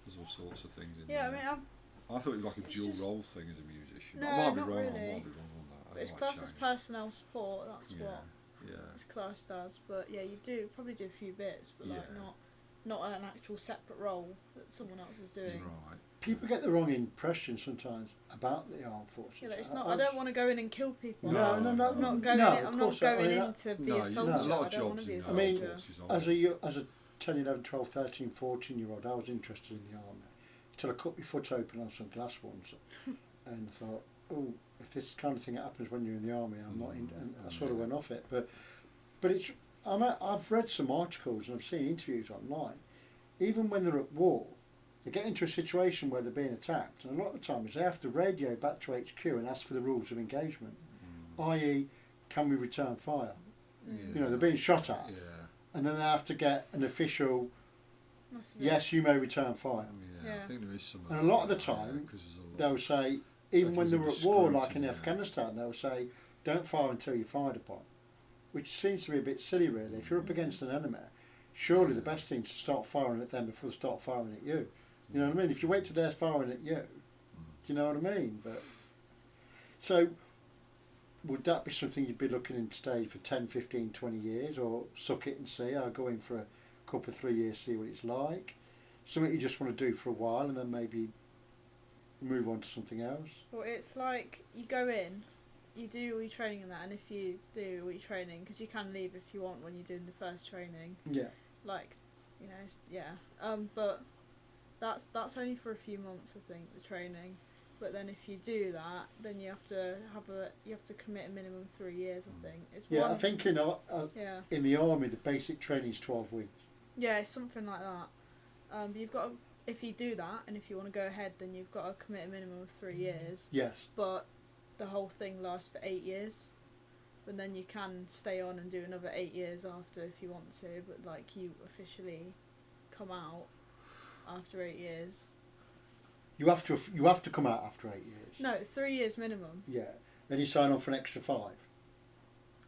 There's all sorts of things in Yeah, there. I mean, I thought it was like a it's dual just- role thing as a musician. No, I might be not wrong. I really. might be wrong on that. but it's That might classed as change. personnel support. That's Yeah. what Yeah. it's classed as. But yeah, you probably do a few bits, but like Yeah. not an actual separate role that someone else is doing. Right. People get the wrong impression sometimes about the armed forces. Yeah, like, it's not. I don't want to go in and kill people. No, I'm not going no, in. of I'm not course, going I mean, in to be No, a soldier. there's a lot I of don't want jobs to be in a the I mean, soldier. forces, aren't as a 10, 11, 12, 13, 14-year-old, I was interested in the army until I cut my foot open on some glass once, and I thought, oh, if this kind of thing happens when you're in the army, I'm not in, and I sort of went off it. But it's I've read some articles and I've seen interviews online. Even when they're at war, they get into a situation where they're being attacked, and a lot of the times they have to radio back to HQ and ask for the rules of engagement, i.e., can we return fire? Mm. You know, they're being shot at, Yeah. and then they have to get an official, Must be. yes, you may return fire. Yeah, Yeah. I think there is some. And a lot of the time, 'cause there's a lot. They'll say, even when There's they're a at war, like scrutiny, in yeah. Afghanistan, they'll say, don't fire until you're fired upon, which seems to be a bit silly, really. If you're up against an enemy, surely the best thing is to start firing at them before they start firing at you. You know what I mean? If you wait till they're firing at you, do you know what I mean? But so, would that be something you'd be looking into stay for 10, 15, 20 years, or suck it and see? I'll go in for a couple of 3 years, see what it's like. Something you just want to do for a while, and then maybe move on to something else. Well, it's like you go in, you do all your training and that, and if you do all your training, because you can leave if you want when you're doing the first training, Yeah. like, you know, yeah. But that's only for a few months, I think, the training. But then if you do that, then you have to commit a minimum 3 years, I think. It's Yeah, one, I think yeah. in the army, the basic training is 12 weeks. Yeah, it's something like that. But you've got to, if you do that, and if you want to go ahead, then you've got to commit a minimum of 3 years. Yes. But the whole thing lasts for 8 years. But then you can stay on and do another 8 years after if you want to. But like you officially come out after 8 years. You have to come out after 8 years. No, 3 years minimum. Yeah. Then you sign on for an extra 5.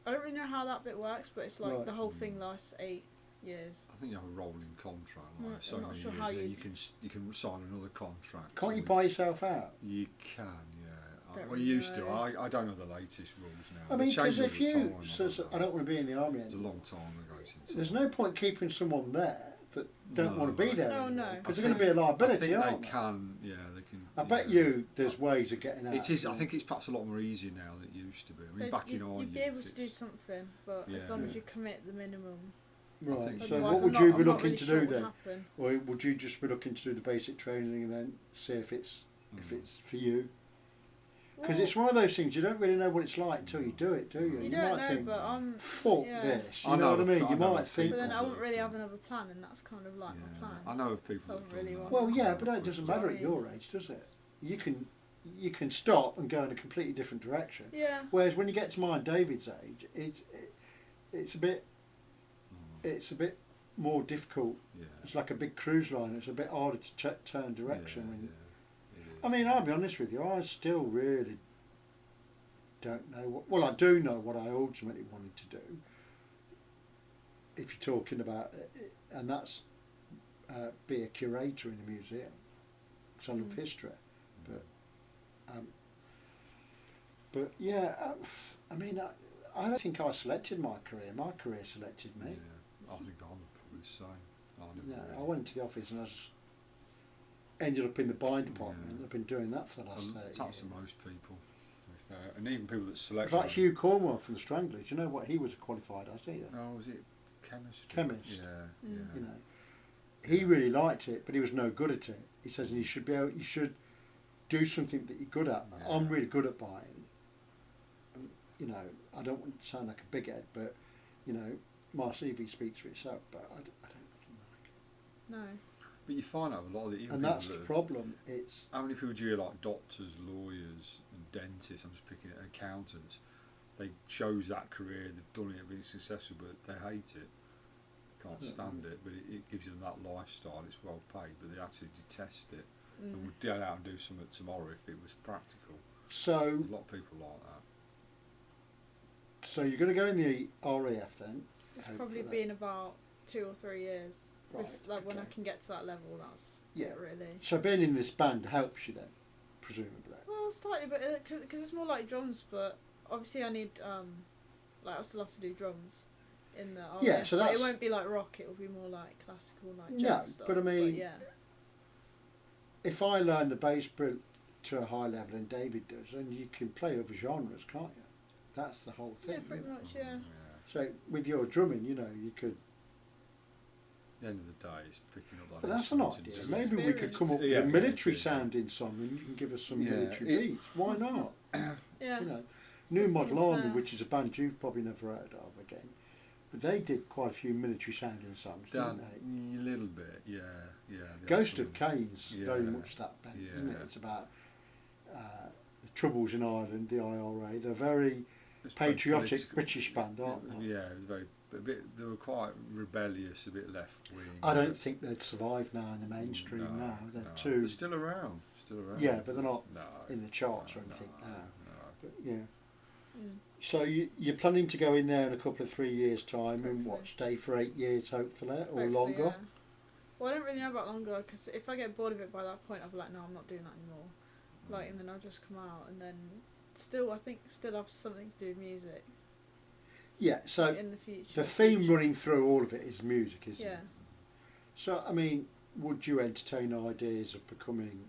I don't really know how that bit works, but it's like Right. the whole thing lasts 8 years. I think you have a rolling contract, like Mm, so I'm not many sure years. how Yeah, you- you can sign another contract. Can't you or buy yourself out? You can, yeah. Don't Well, really you used to. know. I don't know the latest rules now. I They mean, change because all if the you, time, so I don't want to be in the army It was a anymore. long time ago since. There's no point keeping someone there that don't want to be there. No, no. Because they're going to be a liability, I think aren't they they? can. Yeah, they can. I bet yeah. you there's ways of getting out. It is. I think it's perhaps a lot more easier now than it used to be. I mean, But back in our you'd be youth, able to do it's- something, but Yeah. as long as you commit the minimum. Right. think So Otherwise, what would you be looking to do then? Happen. Or would you just be looking to do the basic training and then see if it's for you? Because Well, it's one of those things you don't really know what it's like until you do it, do you? you don't might know, think, but I'm. fuck yeah. this. I You know know what I of- mean? I You know might of think. But then people I wouldn't that really have have another plan, and that's kind of like my Yeah. plan. I know of people So I that don't really done want- that. Well, yeah, but that doesn't matter at your age, does it? you can stop and go in a completely different direction. Yeah. Whereas when you get to my and David's age, it's a bit more difficult. Yeah. It's like a big cruise line. It's a bit harder to turn direction. Yeah, when, yeah, it is. I mean, I'll be honest with you. I still really don't know what. Well, I do know what I ultimately wanted to do. If you're talking about, and that's be a curator in a museum, because I love history. But yeah, I mean, I don't think I selected my career. My career selected me. Yeah, I think I'm probably the same. I went to the office and I just ended up in the buying department. Yeah. I've been doing that for the last 30 years. That's for most people. And even people that select. It's like Hugh Cornwell from the Stranglers. You know what he was qualified as, do you? Oh, was it chemistry? Chemist. Yeah, Mm. yeah. You know, he really liked it, but he was no good at it. He says, and you should do something that you're good at. Yeah. I'm really good at buying. And, you know, I don't want to sound like a big head, but you know, my CV speaks for itself. But I don't like it. No. But you find out a lot of the. And that's the problem. It's how many people do you hear, like doctors, lawyers, and dentists? I'm just picking it, and accountants. They chose that career, they've done it, been successful, but they hate it. They can't stand it, but it gives them that lifestyle. It's well paid, but they actually detest it and would get out and do something tomorrow if it was practical. so. There's a lot of people like that. So you're going to go in the RAF then? It's hopefully. probably been about 2 or 3 years. Right, Like when I okay. can get to that level, that's Yeah. it really. So being in this band helps you then, presumably. Well, slightly, but because it's more like drums, but obviously I need like I still have to do drums in the RAF, Yeah, so but that's- it won't be like rock. It will be more like classical, like No, jazz stuff. but I mean- yeah, If I learn the bass to a high level and David does, then you can play other genres, can't you? That's the whole thing. yeah, pretty isn't it? much, yeah. So with your drumming, you know, you could. At the end of the day, it's picking up that. But that's an instrument idea. and Maybe just- we could come up with Yeah, a military it is, sounding song, and you can give us some Yeah, military it- beats. Why not? Yeah. You know, New Model Something's Army, there. which is a band you've probably never heard of again, but they did quite a few military sounding songs, didn't they? A little bit, yeah. They Ghost had of some- Cain's very Yeah. much that bent, isn't it? Yeah. It's about the troubles in Ireland, the IRA. They're very it's very patriotic political. British band, aren't they? Yeah, they were quite rebellious, a bit left wing. I don't think they'd survive now in the mainstream now. They're too. They're still around. Yeah, but they're not No, in the charts or no, anything now. no. But yeah. Mm. So you're planning to go in there in a couple of 3 years' time and what, Hopefully. stay for 8 years hopefully, or Hopefully, longer? yeah. Well, I don't really know about longer because if I get bored of it by that point, I'll be like, no, I'm not doing that anymore. Like, and then I'll just come out and then I think still have something to do with music. Yeah, so Like, in the future. the theme running through all of it is music, isn't Yeah. it? So, I mean, would you entertain ideas of becoming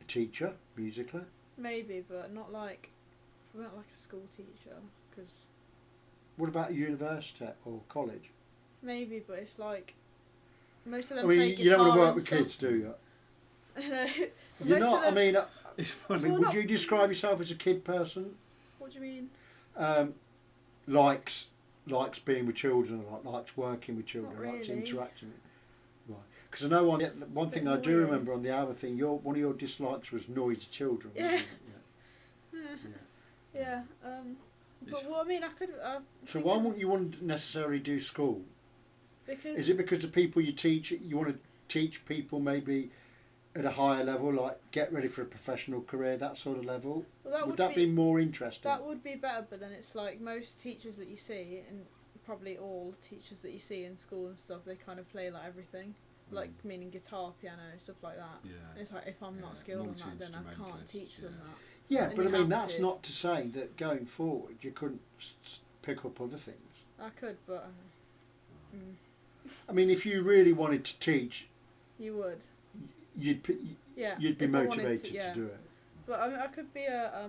a teacher musically? Maybe, but not like a school teacher. Because What about a university or college? maybe, but it's like most of I them mean, play you guitar don't want to work and with stuff. kids, do you? No, You're most of not, I them- mean, It's I funny. mean, Well, would not- you describe yourself as a kid person? What do you mean? Likes being with children, likes working with children, Not likes really. interacting with. Right. Because I know one thing I do weird. remember on the other thing, one of your dislikes was noisy children. Yeah. Wasn't it? Yeah. It's- But well, I mean, I could. So why wouldn't you want to necessarily do school? Because Is it because the people you teach, you want to teach people maybe at a higher level, like get ready for a professional career, that sort of level? well, Would that be more interesting? that would be better? But then it's like most teachers that you see, and probably all teachers that you see in school and stuff, they kind of play like everything, like meaning guitar, piano, stuff like that. Yeah. It's like if I'm Yeah, not skilled on that, then I can't multi-instrumentalist, teach them yeah. that. Yeah, and but I you mean, have that's to. not to say that going forward you couldn't pick up other things. I could, but I mean, if you really wanted to teach, you would. you'd Yeah. you'd be if I wanted motivated yeah. to do it. But I mean, I could be a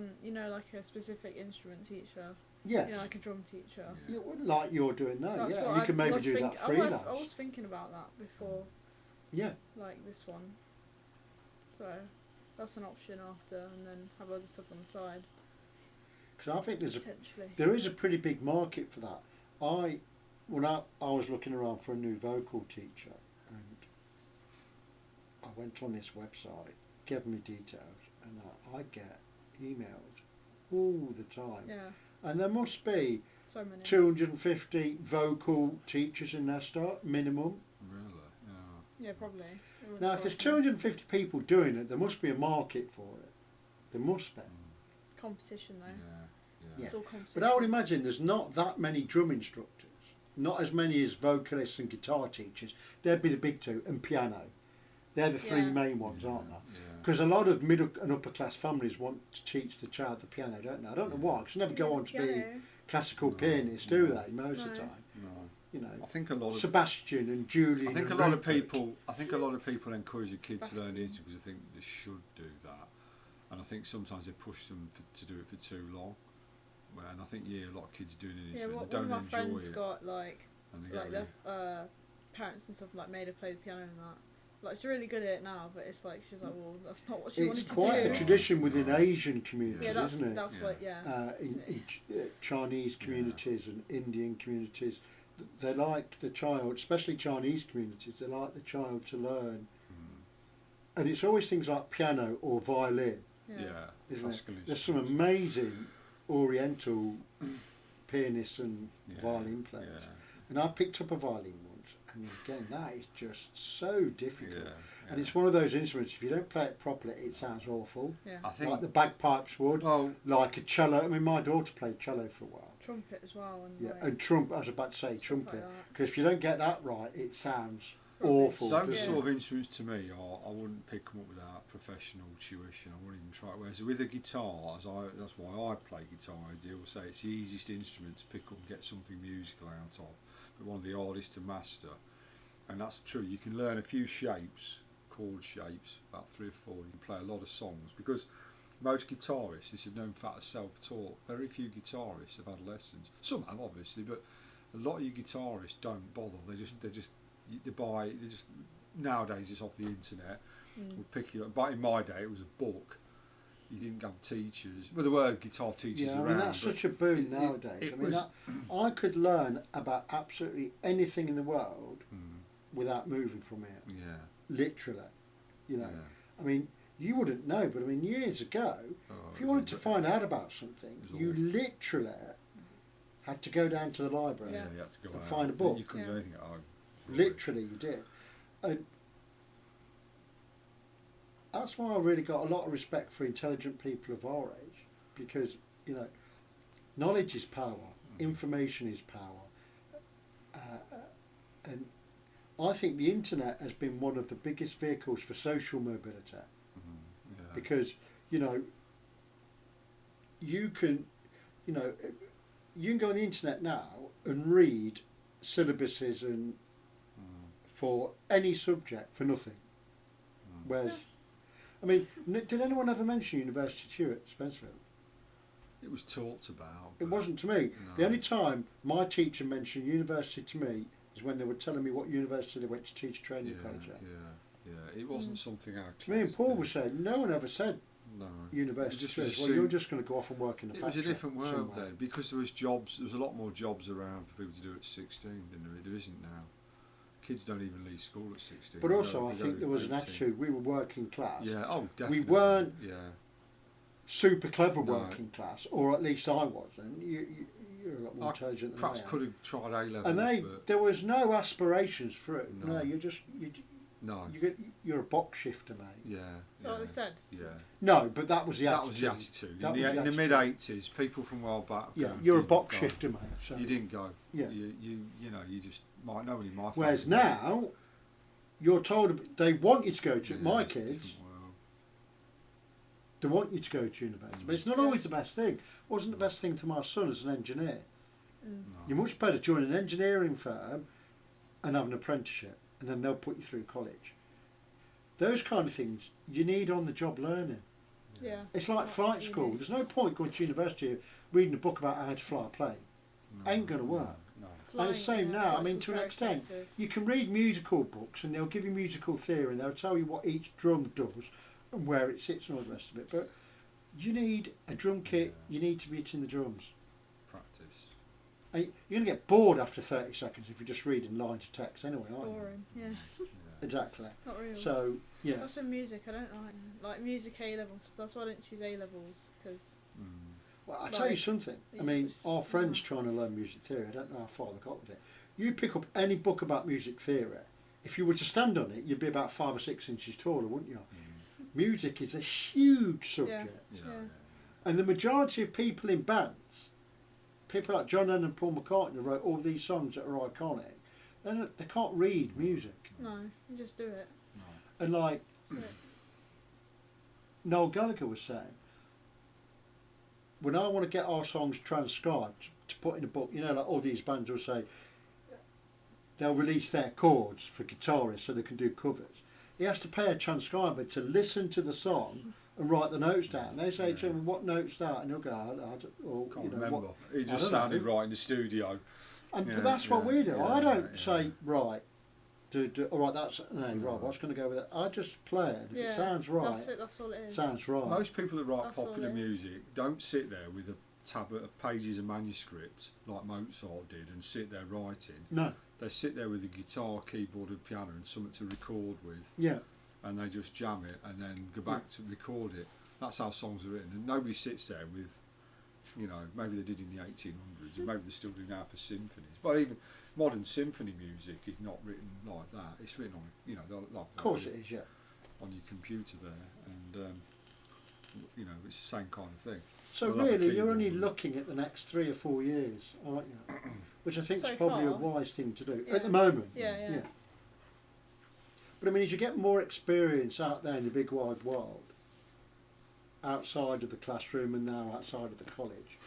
like a specific instrument teacher. Yes. You know, like a drum teacher. Yeah, well, like you're doing now. That's Yeah, what you I can maybe was do think- that freelance. I was thinking about that before, Yeah. like this one. So that's an option after, and then have other stuff on the side Because I think potentially. there is a pretty big market for that. When I was looking around for a new vocal teacher, and I went on this website, gave me details, and I get emails all the time. Yeah. And there must be So many. 250 vocal teachers in their start minimum. Really? Yeah. Yeah, probably. It wouldn't Now, if there's surprise me. 250 people doing it, there must be a market for it. There must be. Competition though. Yeah. It's all competition. But I would imagine there's not that many drum instructors, not as many as vocalists and guitar teachers. They'd be the big two, and piano. They're the three Yeah. main ones, aren't they? Yeah. Because a lot of middle and upper class families want to teach the child the piano, don't they? I don't know why, because they never go on to be Piano. classical No, pianists, do no. they? Most of the No. time, No. you know. I think a lot of Sebastian and Julian. I think a and lot of Rupert. people. I think a lot of people encourage their kids to learn the Sebastian. instrument because they think they should do that, and I think sometimes they push them to do it for too long. Well, and I think a lot of kids doing an Yeah, instrument one they of don't my enjoy friends it, got like and they like get their parents and stuff like made her play the piano and that. Like she's really good at it now, but it's like she's like, well, that's not what she It's wanted to quite do. a tradition within No. Asian communities, Yeah, that's isn't it? that's Yeah. what. Yeah. In Chinese communities and Indian communities, they like the child, especially Chinese communities, they like the child to learn. And it's always things like piano or violin, yeah, isn't it? classical There's some instruments. amazing Oriental pianists and Yeah, violin players. Yeah, And I picked up a violin once, and again, that is just so difficult. yeah, And yeah. it's one of those instruments, if you don't play it properly, it sounds awful. Yeah. I think. Like the bagpipes would, Well, like a cello. I mean, my daughter played cello for a while. Trumpet as well. And Yeah, like, and trumpet, I was about to say stuff trumpet, like that. because if you don't get that right, it sounds Rubbish. awful. those doesn't sort it? of instruments to me are I wouldn't pick them up without professional tuition. I wouldn't even try it. Whereas with a guitar, that's why I play guitar. I will say it's the easiest instrument to pick up and get something musical out of, but one of the hardest to master. And that's true. You can learn a few shapes, chord shapes, about 3 or 4. You can play a lot of songs because most guitarists, this is known fact, are self-taught. Very few guitarists have had lessons. Some have obviously, but a lot of you guitarists don't bother. They just nowadays it's off the internet. We'll pick you up. But in my day, it was a book. You didn't have teachers. Well, there were guitar teachers Yeah, I around. mean, that's but such a boon it- nowadays. it I mean, was- I could learn about absolutely anything in the world Mm, without moving from here, yeah, literally. You know, yeah. I mean, you wouldn't know, but I mean, years ago, Oh, if you wanted to find out about something, It was you awful. literally had to go down to the library. Yeah, you had to go And out. find a book. You couldn't do Yeah. anything at home. Literally, you did. And that's why I really got a lot of respect for intelligent people of our age, because, you know, knowledge is power, information is power. And I think the internet has been one of the biggest vehicles for social mobility, Yeah. because, you know, you can go on the internet now and read syllabuses and for any subject for nothing. Whereas, I mean, did anyone ever mention University Tue at Spencerville? It was talked about. It but wasn't to me. no. The only time my teacher mentioned university to me is when they were telling me what university they went to teach training college at. Yeah. It wasn't something our To me and class Paul did. were saying, no one ever said No. university It just to was us. Well, assumed- you're just going to go off and work in a It factory was a different world somewhere. then because there was jobs. There was a lot more jobs around for people to do at 16 than there isn't now. Kids don't even leave school at 16. But They also, go- I they think go there was an 18. attitude. We were working class. Yeah. Oh, definitely. weren't Yeah. Super clever No. working class, or at least I wasn't. You're a lot more I intelligent than perhaps I am. could have tried A levels, And but there was no aspirations for it. No. No, no. you're a box shifter, mate. Yeah. That's what they said. Yeah. No, but that was the That attitude. was the attitude. That In was the, the in the attitude. mid '80s, people from well back. Yeah, you're a didn't box go. shifter, mate. So. You didn't go. Yeah. You know you just might know in my. Whereas family. now, you're told they want you to go to. Yeah, My it's a kids, different world. they want you to go to university, but it's not always the best thing. It wasn't the best thing for my son as an engineer. Mm. No. You're much better join an engineering firm and have an apprenticeship, and then they'll put you through college. Those kind of things you need on-the-job learning. Yeah. It's like What flight you school. need. There's no point going to university reading a book about how to fly a plane. No. Ain't gonna work. No. And it's the same now. I mean, flight's to an very extent, expensive. you can read musical books and they'll give you musical theory and they'll tell you what each drum does and where it sits and all the rest of it. But you need a drum kit. Yeah. You need to be hitting the drums. Practice. And you're going to get bored after 30 seconds if you're just reading lines of text anyway, aren't you? Boring. Yeah. Yeah. exactly. Not real. So yeah, That's with music. I don't like music A levels. That's why I didn't choose A levels because. well, I tell you something. I mean, It's- our friends trying to learn music theory. I don't know how far they got with it. You pick up any book about music theory. If you were to stand on it, you'd be about 5 or 6 inches taller, wouldn't you? Music is a huge subject, Yeah. and the majority of people in bands, people like John Lennon and Paul McCartney, who wrote all these songs that are iconic. They can't read music, No, you just do it. and like That's it. Noel Gallagher was saying, when I want to get our songs transcribed to put in a book, you know, like all these bands will say they'll release their chords for guitarists so they can do covers. He has to pay a transcriber to listen to the song and write the notes down. They say to him, "What note's that?" And he'll go, "I don't, or, Can't you know, remember. what?" It I just don't sounded know. right in the studio. And Yeah, but that's what yeah, we do. yeah, I don't yeah. say right. All right, that's no, right. What's going to go with it? I just play it. If it sounds right, That's it. That's all it is. sounds right. Most people that write That's all popular it is. music don't sit there with a tablet of pages of manuscripts like Mozart did and sit there writing. No, They sit there with a guitar, keyboard and piano and something to record with, yeah, and they just jam it and then go back to record it. That's how songs are written, and nobody sits there with, you know, maybe they did in the 1800s and maybe they're still doing now for symphonies, but even modern symphony music is not written like that. It's written on, you know, like of course it is. Yeah. on your computer there, and you know, it's the same kind of thing. So We'll have a really, you're keyboard. only looking at the next 3 or 4 years, aren't you? Which I think is So probably a far. wise thing to do Yeah. at the moment. Yeah. But I mean, as you get more experience out there in the big wide world, outside of the classroom and now outside of the college,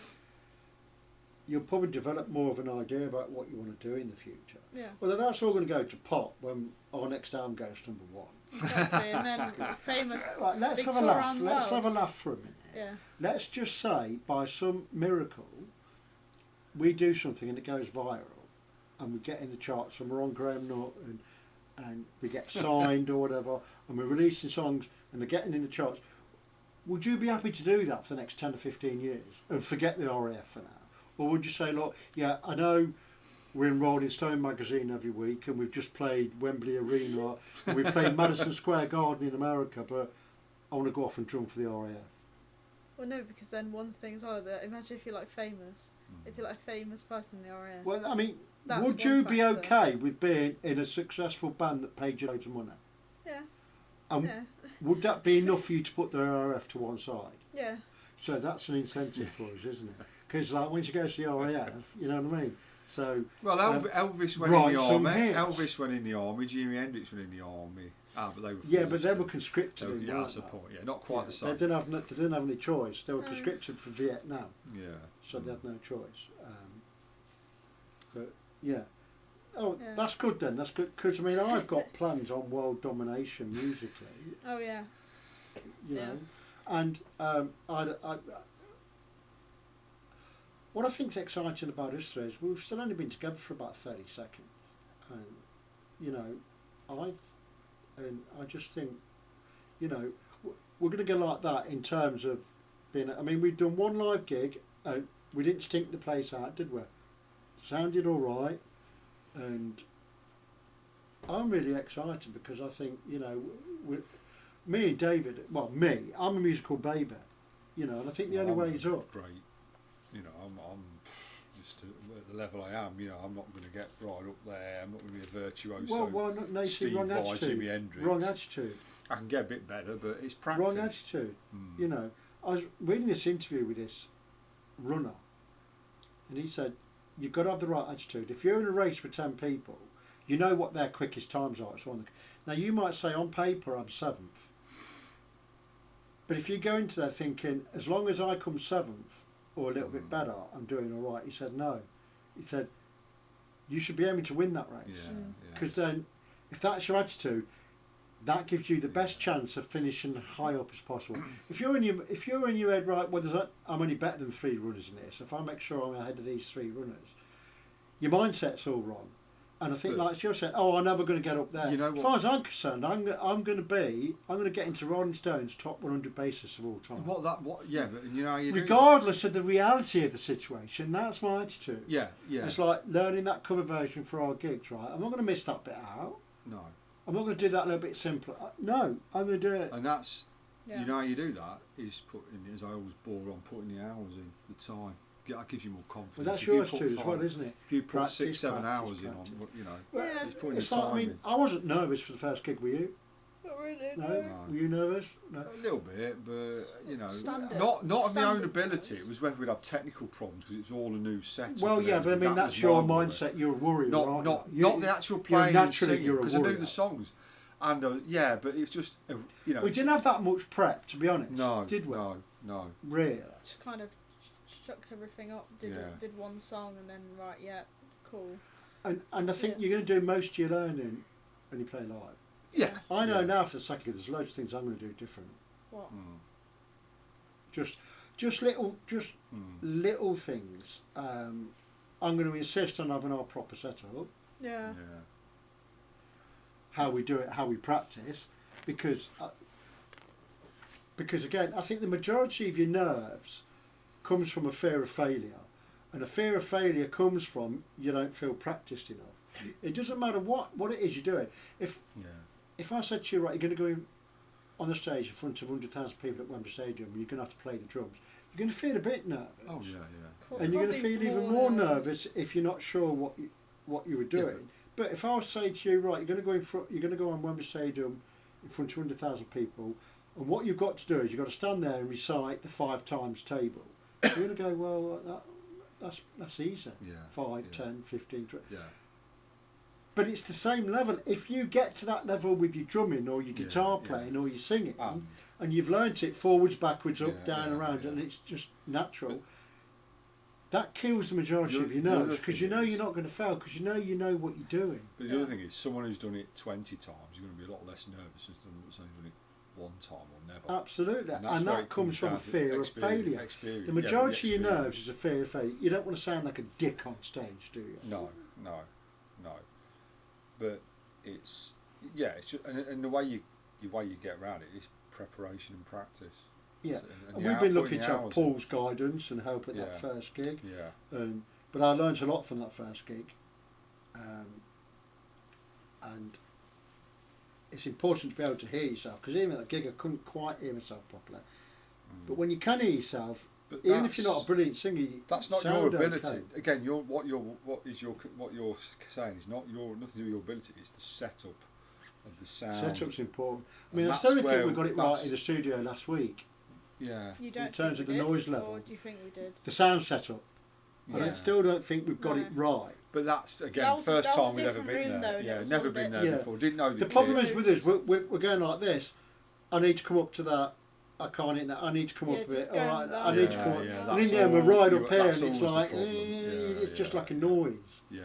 you'll probably develop more of an idea about what you want to do in the future. Yeah. Whether that's all going to go to pot when our next album goes to #1. Exactly. And then famous. Right, let's big have a tour laugh. around the Let's world. have a laugh for a minute. Yeah. Let's just say, by some miracle, we do something and it goes viral, and we get in the charts, and we're on Graham Norton, and we get signed or whatever, and we're releasing songs, and they're getting in the charts. Would you be happy to do that for the next 10 to 15 years and forget the RAF for now? Or would you say, look, yeah, I know we're in Rolling Stone magazine every week, and we've just played Wembley Arena, and we played Madison Square Garden in America, but I want to go off and drum for the RAF? Well, no, because then one thing as well. That imagine if you're like famous. If you're like a famous person in the RAF. Well, I mean, That's would one you be factor. okay with being in a successful band that paid you loads of money? Yeah. And Yeah. would that be enough for you to put the RAF to one side? Yeah. So that's an incentive for us, isn't it? Because like once you go to the RAF, you know what I mean? So Well, Elvis went write in the some army. hits. Elvis went in the army. Jimi Hendrix went in the army. But they were yeah, but forced they to. were conscripted. in, Yeah, weren't that's the they? point. Yeah, not quite the They same. didn't have any choice. They were No. conscripted for Vietnam, Yeah. so they had no choice. But yeah. Oh, Yeah. that's good then. That's good because I mean I've got plans on world domination musically. Oh yeah. You Yeah. know, and what I think's exciting about us three is we've still only been together for about 30 seconds, and you know, I just think, you know, we're going to go like that in terms of being. I mean, we've done one live gig. We didn't stink the place out, did we? Sounded all right, and I'm really excited because I think, you know, me and David. Well, I'm a musical baby, you know, and I think the only way is up. Great. You know, I'm just at the level I am. You know, I'm not going to get right up there. I'm not going to be a virtuoso. Well, no, Steve wrong Vai, attitude. Jimi Hendrix. Wrong attitude. I can get a bit better, but it's practice. Wrong attitude. Mm. You know, I was reading this interview with this runner, and he said, you've got to have the right attitude. If you're in a race with 10 people, you know what their quickest times are. Now, you might say, on paper, I'm 7th. But if you go into there thinking, as long as I come 7th, or a little bit better, I'm doing all right. He said, no. He said, you should be aiming to win that race. Yeah, Mm. yeah. Because then, if that's your attitude, that gives you the best chance of finishing high up as possible. If you're in your head, right, well, I'm only better than 3 runners in this. If I make sure I'm ahead of these 3 runners, your mindset's all wrong. And I think, But- like you're saying, oh, I'm never going to get up there. You know as what- far as I'm concerned, I'm going to get into Rolling Stone's top 100 bassists of all time. Yeah, but you know how you do it? Regardless of the reality of the situation, that's my attitude. Yeah, yeah. It's like learning that cover version for our gigs, right? I'm not going to miss that bit out. No. I'm not going to do that a little bit simpler. No, I'm going to do it. And that's, Yeah. you know how you do that, is putting, as I always bore on, putting the hours in, the time. That gives you more confidence. Well, that's If you yours put too as well, 5 isn't it? If you put Practice, 6, 7 practice, hours practice. in on, you know, Yeah. it's putting It's the like, time I mean, in. I wasn't nervous for the first gig, were you? Not really. No? No. Were you nervous? No. A little bit, but you know, Standard. not of my own Standard ability. noise. It was whether we'd have technical problems because it's all a new set. Well, yeah, but I mean, that's your mindset. You're a worrier, Not right? not the actual playing and naturally singing, you're a because I knew warrior. the songs, and yeah, but it's just you know. We didn't have that much prep, to be honest. No, did we? No. Really? Just kind of chucked everything up. Yeah. Did one song and then right, yeah, cool. And I think Yeah. you're going to do most of your learning when you play live. Yeah. I know Yeah. now for the second gig, there's loads of things I'm going to do different. What? Just little things. I'm going to insist on having our proper setup, Yeah. how we do it, how we practice, because again, I think the majority of your nerves comes from a fear of failure, and a fear of failure comes from you don't feel practiced enough. It doesn't matter what it is you're doing. If I said to you, right, you're going to go in on the stage in front of 100,000 people at Wembley Stadium, and you're going to have to play the drums, you're going to feel a bit nervous. Oh yeah. Cool. And you're going to Probably feel even more more nervous if you're not sure what you were doing. Yeah, but if I was to say to you, right, you're going to go on Wembley Stadium in front of 100,000 people, and what you've got to do is you've got to stand there and recite the 5 times table. You're going to go, well, that's easy. Yeah. 5, Yeah. 10, 15, 20. Yeah. But it's the same level. If you get to that level with your drumming or your guitar Yeah. playing or your singing, Um, and you've learnt it forwards, backwards, up, Yeah, down, yeah, around, yeah. and it's just natural. But that kills the majority of your the other nerves because thing you know is- you're not going to fail because you know what you're doing. But the other thing is, someone who's done it 20 times, you're going to be a lot less nervous than someone who's only done it 1 time or never. Absolutely, that's and where that it comes from a down to fear of failure. experience. The Yeah, majority of your experience. nerves is a fear of failure. You don't want to sound like a dick on stage, do you? No. But it's it's just, and the way you get around it is preparation and practice. Yeah, So, and the we've been output lucky and to the have hours Paul's guidance and help at that Yeah. first gig. Yeah. But I learnt a lot from that first gig, and it's important to be able to hear yourself because even at the gig I couldn't quite hear myself properly. But when you can hear yourself, But even if you're not a that's- brilliant singer, you That's not your sound ability. okay. Again, what you're saying is not nothing to do with your ability. It's the setup of the sound. Setup's important. I And mean, I that's still think where we got it right that's- in the studio last week. Yeah. You don't In terms think of the we did, noise level. Or do you think we did? The sound setup. Yeah. I still don't think we've got No. it right. But that's again That was- first that was time a we'd ever different been room, there. though, and it Yeah, was never all a been bit- there Yeah. before. Didn't know The problem kit. is with us, we're going like this. I need to come up to that. I can't hit that. I need to come Yeah, up a bit. just All right, going I down. need to come up. Yeah, And that's in the end, we're all- right you- up here, that's and it's always the like problem. it's just Yeah, like a yeah. noise. Yeah.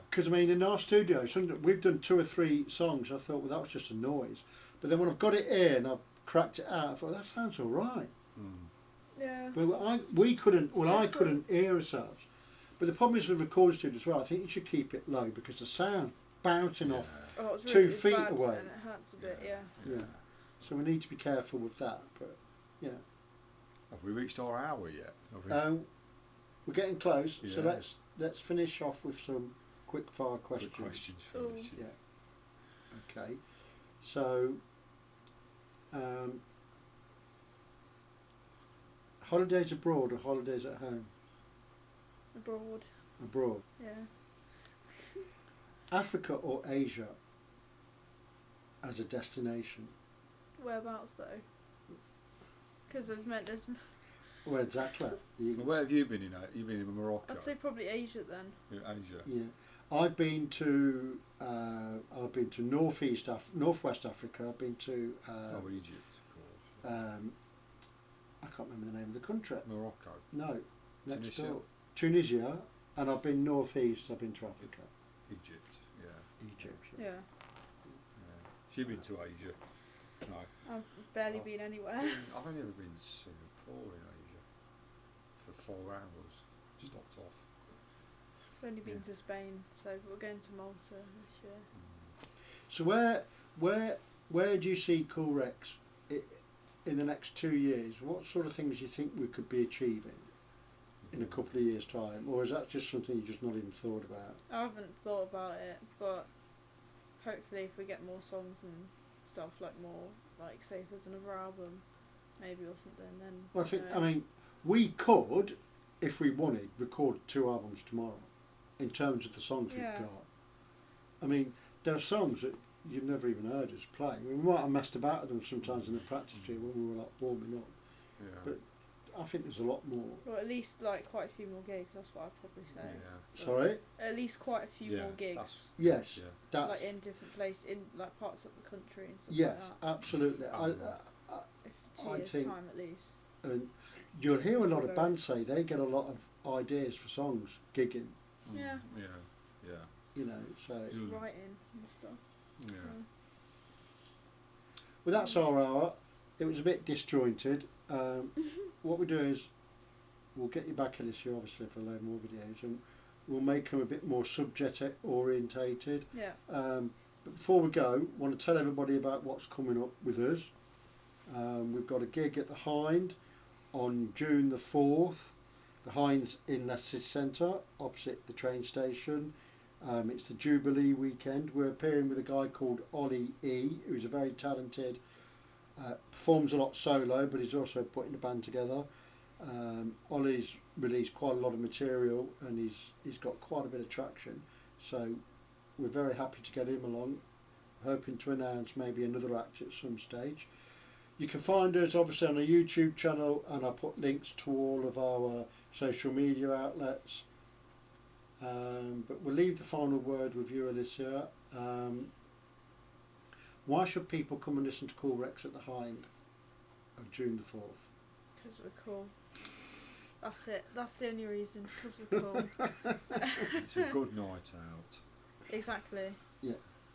Because I mean, in our studio, we've done 2 or 3 songs. I thought, well, that was just a noise. But then when I've got it here and I've cracked it out, I thought that sounds all right. Yeah. But we couldn't. Well, I different. couldn't hear ourselves. But the problem is with recording studios as well. I think you should keep it low because the sound bouncing off. Oh, it was 2 really feet bad away. And it hurts a bit, yeah. Yeah. So we need to be careful with that. But yeah, Have we reached our hour yet? Have we? we're getting close. So Yeah. let's finish off with some quick fire questions. Good questions for Cool. this. Yeah. Okay. So, holidays abroad or holidays at home? Abroad, Abroad. yeah. Africa or Asia as a destination? Whereabouts though? Because there's Well, exactly. Where have you been in? You've been in Morocco. I'd say probably Asia then. In Asia. Yeah. I've been to northwest Africa. I've been to Egypt, of course. I can't remember the name of the country. Morocco. No, next Tunisia. door. Tunisia, and I've been northeast. I've been to Africa. Egypt. Yeah. Egypt. Yeah. So you've been to Asia? No. I've barely been anywhere. I've only ever been to Singapore in Asia for 4 hours. Stopped off. I've only been to Spain, so we're going to Malta this year. So where do you see Cool Rekz in the next 2 years? What sort of things do you think we could be achieving in a couple of years' time, or is that just something you just not even thought about? I haven't thought about it, but hopefully if we get more songs and stuff, like more, like say if there's another album, maybe or something, then. Well, I think, you know. I mean, we could, if we wanted, record 2 albums tomorrow, in terms of the songs Yeah. we've got. I mean, there are songs that you've never even heard us play. We might have messed about with them sometimes in the practice gym when we were like warming up. Yeah. But I think there's a lot more. Or at least like quite a few more gigs. That's what I'd probably say. Yeah. Sorry? At least quite a few Yeah, more gigs. that's- Yes, Yeah. that's Like in different places, in like parts of the country and stuff yes, like that. absolutely. If 2 I years think- time at least. And you'll hear a Still lot of going. bands say they get a lot of ideas for songs gigging. Yeah. Yeah. Yeah. You know, so Yeah. Just writing and stuff. Yeah. well, that's our hour. It was a bit disjointed. What we do is we'll get you back, Alisia, obviously, for a load more videos, and we'll make them a bit more subject orientated. Yeah. But before we go, I want to tell everybody about what's coming up with us. We've got a gig at the Hind on June the 4th. The Hind's in Leicester Centre, opposite the train station. It's the Jubilee weekend. We're appearing with a guy called Ollie E, who's a very talented, performs a lot solo, but he's also putting a band together. Ollie's released quite a lot of material and he's got quite a bit of traction. So we're very happy to get him along, hoping to announce maybe another act at some stage. You can find us obviously on a YouTube channel, and I'll put links to all of our social media outlets. But we'll leave the final word with you, Alisia. Why should people come and listen to Cool Rekz at the Hind on June the 4th? Because we're cool. That's it. That's the only reason. Because we're cool. It's a good night out. Exactly. Yeah.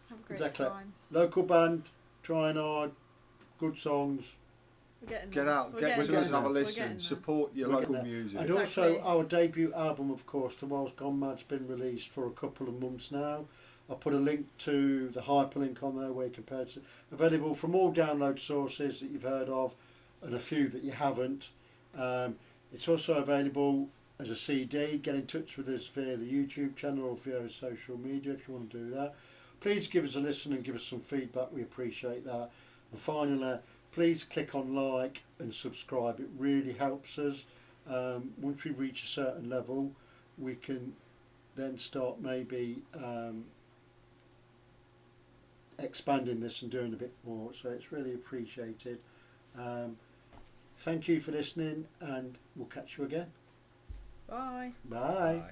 Have a great Exactly. time. Local band, trying hard, good songs. We're getting Get there. out, We're get getting to there. us and have a We're listen. getting there. Support your We're local getting there. music. And Exactly. also our debut album, of course, The World's Gone Mad's been released for a couple of months now. I'll put a link to the hyperlink on there where you can purchase it. Available from all download sources that you've heard of and a few that you haven't. It's also available as a CD. Get in touch with us via the YouTube channel or via social media if you want to do that. Please give us a listen and give us some feedback. We appreciate that. And finally, please click on like and subscribe. It really helps us. Once we reach a certain level, we can then start maybe expanding this and doing a bit more. So it's really appreciated. Thank you for listening, and we'll catch you again. Bye. Bye. Bye.